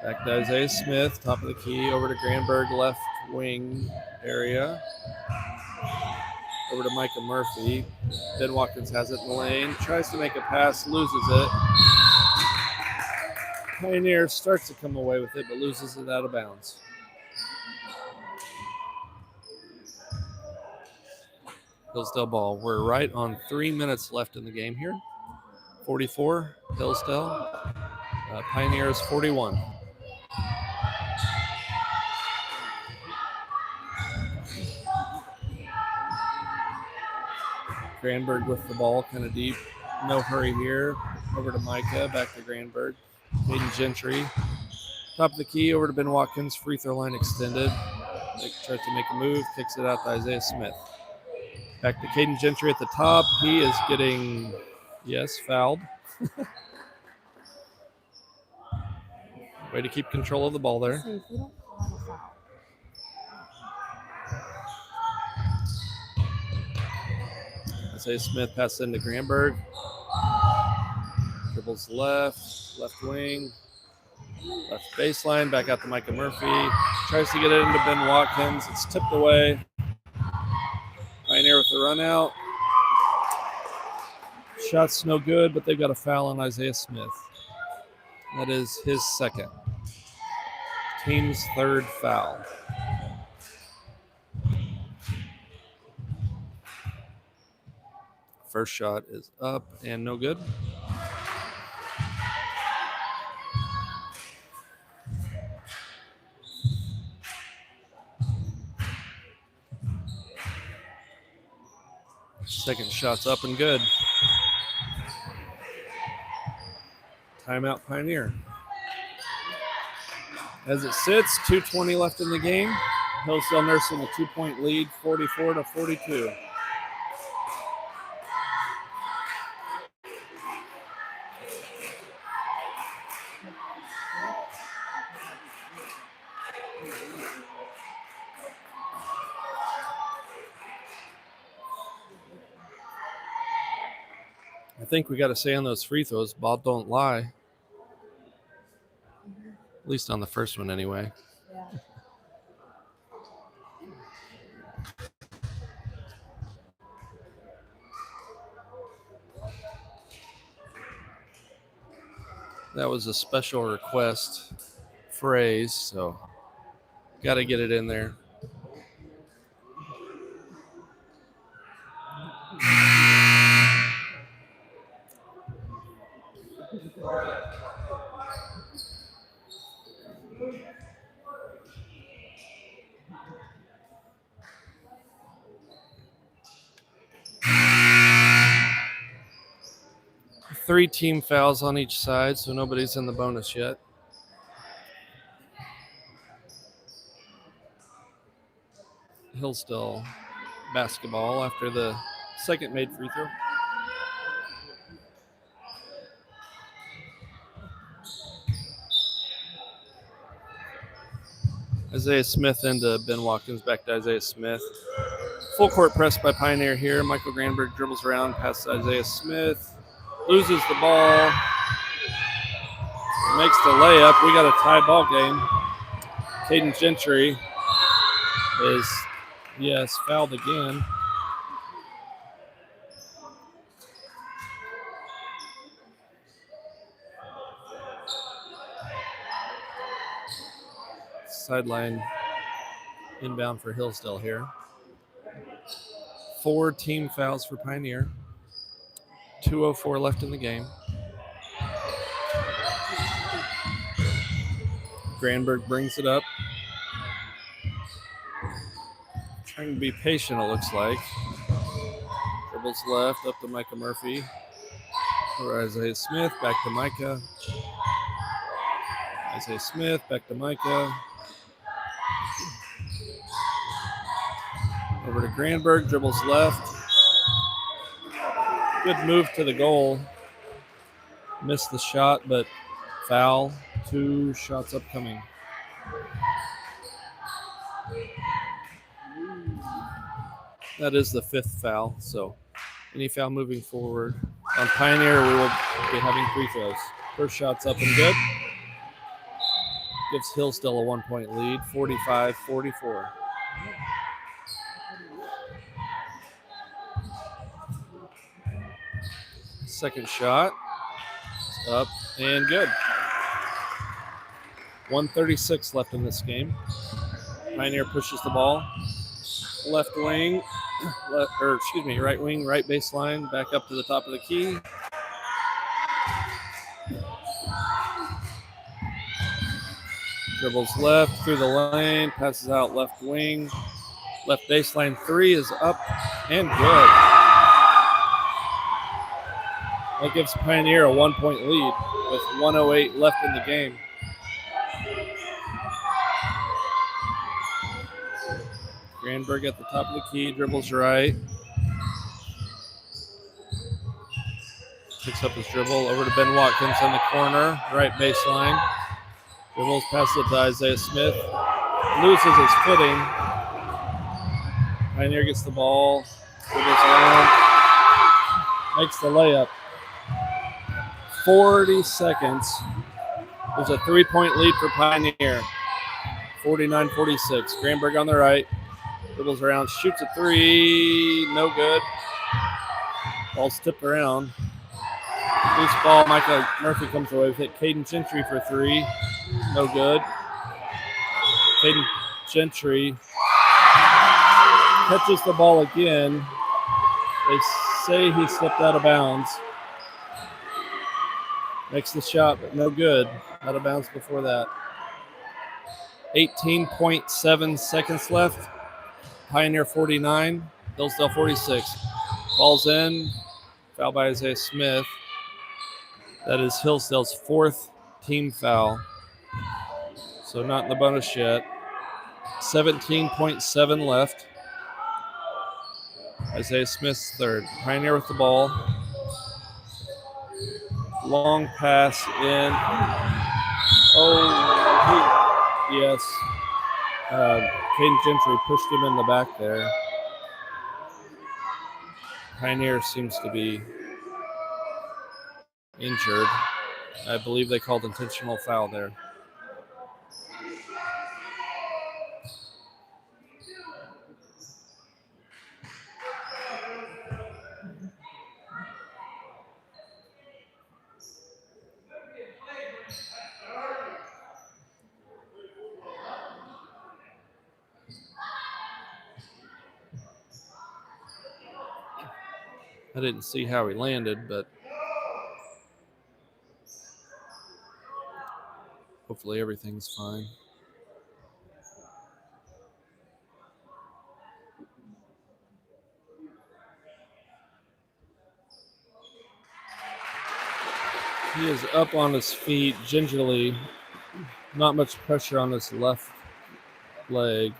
Back to Isaiah Smith, top of the key, over to Granberg, left wing area. Over to Micah Murphy. Ben Watkins has it in the lane, tries to make a pass, loses it. Pioneer starts to come away with it, but loses it out of bounds. Hillsdale ball. We're right on 3 minutes left in the game here. 44, Hillsdale. Pioneers 41. Granberg with the ball, kind of deep. No hurry here. Over to Micah, back to Granberg. Caden Gentry. Top of the key, over to Ben Watkins. Free throw line extended. Tries to make a move, kicks it out to Isaiah Smith. Back to Caden Gentry at the top. He is getting, fouled. Way to keep control of the ball there. So if we don't have a foul, Isaiah Smith passes into Granberg. Dribbles left wing, left baseline, back out to Micah Murphy. Tries to get it into Ben Watkins. It's tipped away. Pioneer with the run out. Shot's no good, but they've got a foul on Isaiah Smith. That is his second. Team's third foul. First shot is up and no good. Second shot's up and good. Timeout Pioneer. As it sits, 2:20 left in the game. Hillsdale nursing a 2-point lead, 44-42. I think we got to say on those free throws, ball don't lie. At least on the first one anyway. yeah. That was a special request phrase, so got to get it in there. Three team fouls on each side, so nobody's in the bonus yet. Hillsdale basketball after the second made free throw. Isaiah Smith into Ben Watkins, back to Isaiah Smith. Full court press by Pioneer here. Michael Granberg dribbles around past Isaiah Smith. Loses the ball. Makes the layup. We got a tie ball game. Caden Gentry is, fouled again. Sideline inbound for Hillsdale here. 4 team fouls for Pioneer. 2:04 left in the game. Granberg brings it up. Trying to be patient, it looks like. Dribbles left, up to Micah Murphy. For Isaiah Smith, back to Micah. Isaiah Smith, back to Micah. Over to Granberg, dribbles left. Good move to the goal. Missed the shot, but foul. 2 shots upcoming. That is the 5th foul, so any foul moving forward. On Pioneer, we will be having free throws. First shot's up and good. Gives Hillsdale a 1-point lead, 45-44. Second shot. Up and good. 1:36 left in this game. Pioneer pushes the ball. Left wing, right wing, right baseline, back up to the top of the key. Dribbles left through the lane, passes out left wing. Left baseline 3 is up and good. That gives Pioneer a 1-point lead with 1:08 left in the game. Granberg at the top of the key, dribbles right. Picks up his dribble over to Ben Watkins in the corner, right baseline. Dribbles past it to Isaiah Smith. Loses his footing. Pioneer gets the ball, dribbles around, makes the layup. 40 seconds. There's a 3-point lead for Pioneer. 49-46. Granberg on the right. Dribbles around, shoots a 3. No good. Ball's tipped around. Loose ball. Micah Murphy comes away with it. Caden Gentry for 3. No good. Caden Gentry catches the ball again. They say he slipped out of bounds. Makes the shot, but no good. Out of bounds before that. 18.7 seconds left. Pioneer 49, Hillsdale 46. Ball's in. Foul by Isaiah Smith. That is Hillsdale's 4th team foul. So not in the bonus yet. 17.7 left. Isaiah Smith's 3rd. Pioneer with the ball. Long pass in. Yes. Caden Gentry pushed him in the back there. Pioneer seems to be injured. I believe they called intentional foul there. I didn't see how he landed, but hopefully everything's fine. He is up on his feet gingerly, not much pressure on his left leg,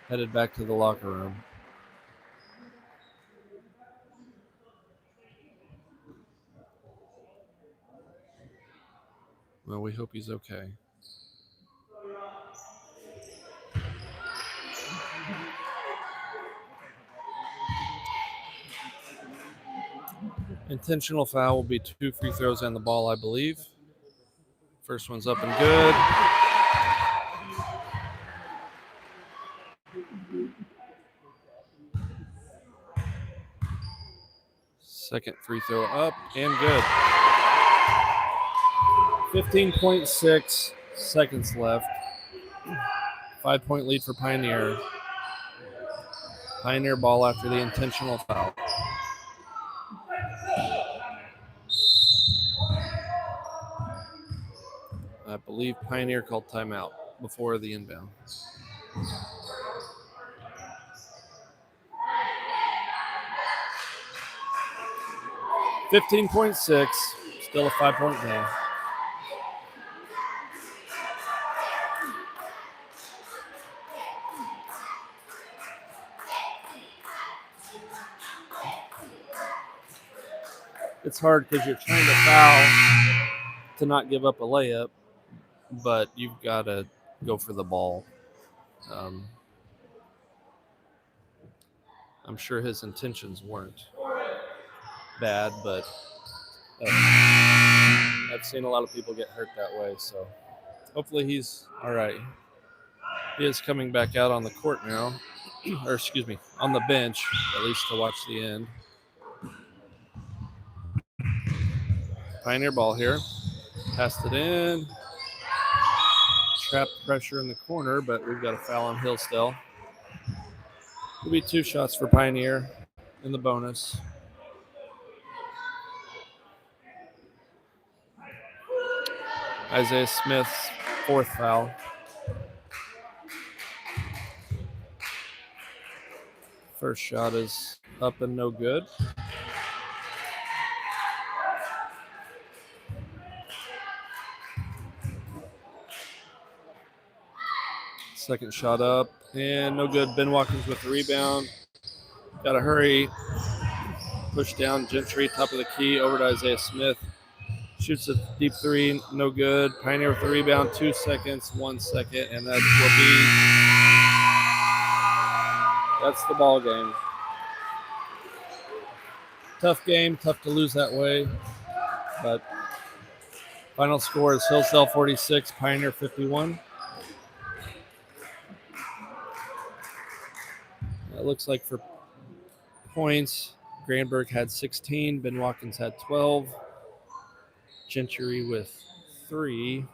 headed back to the locker room. Well, we hope he's okay. Intentional foul will be 2 free throws and the ball, I believe. First one's up and good. Second free throw up and good. 15.6 seconds left. 5-point lead for Pioneer. Pioneer ball after the intentional foul. I believe Pioneer called timeout before the inbound. $15.6, still a 5-point game. It's hard because you're trying to foul to not give up a layup, but you've got to go for the ball. I'm sure his intentions weren't bad, but I've seen a lot of people get hurt that way, so hopefully he's all right. He is coming back out on the court now, or excuse me, on the bench, at least to watch the end. Pioneer ball here. Passed it in. Trapped pressure in the corner, but we've got a foul on Hillsdale. It'll be 2 shots for Pioneer in the bonus. Isaiah Smith's 4th foul. First shot is up and no good. Second shot up and no good. Ben Watkins with the rebound. Got to hurry. Push down Gentry, top of the key, over to Isaiah Smith. Shoots a deep 3, no good. Pioneer with the rebound, 2 seconds, 1 second, and that will be, that's the ball game. Tough game, tough to lose that way, but final score is Hillsdale 46, Pioneer 51. It looks like for points, Granberg had 16, Ben Watkins had 12, Gentry with 3.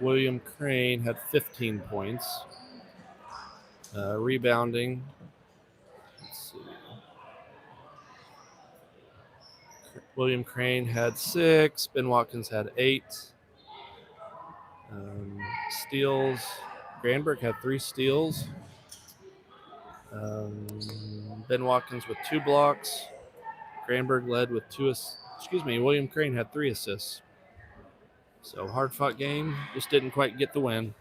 William Crane had 15 points. Rebounding. Let's see. William Crane had 6. Ben Watkins had 8. Steals. Granberg had 3 steals. Ben Watkins with 2 blocks. Granberg led with 2 William Crane had 3 assists. So hard-fought game, just didn't quite get the win.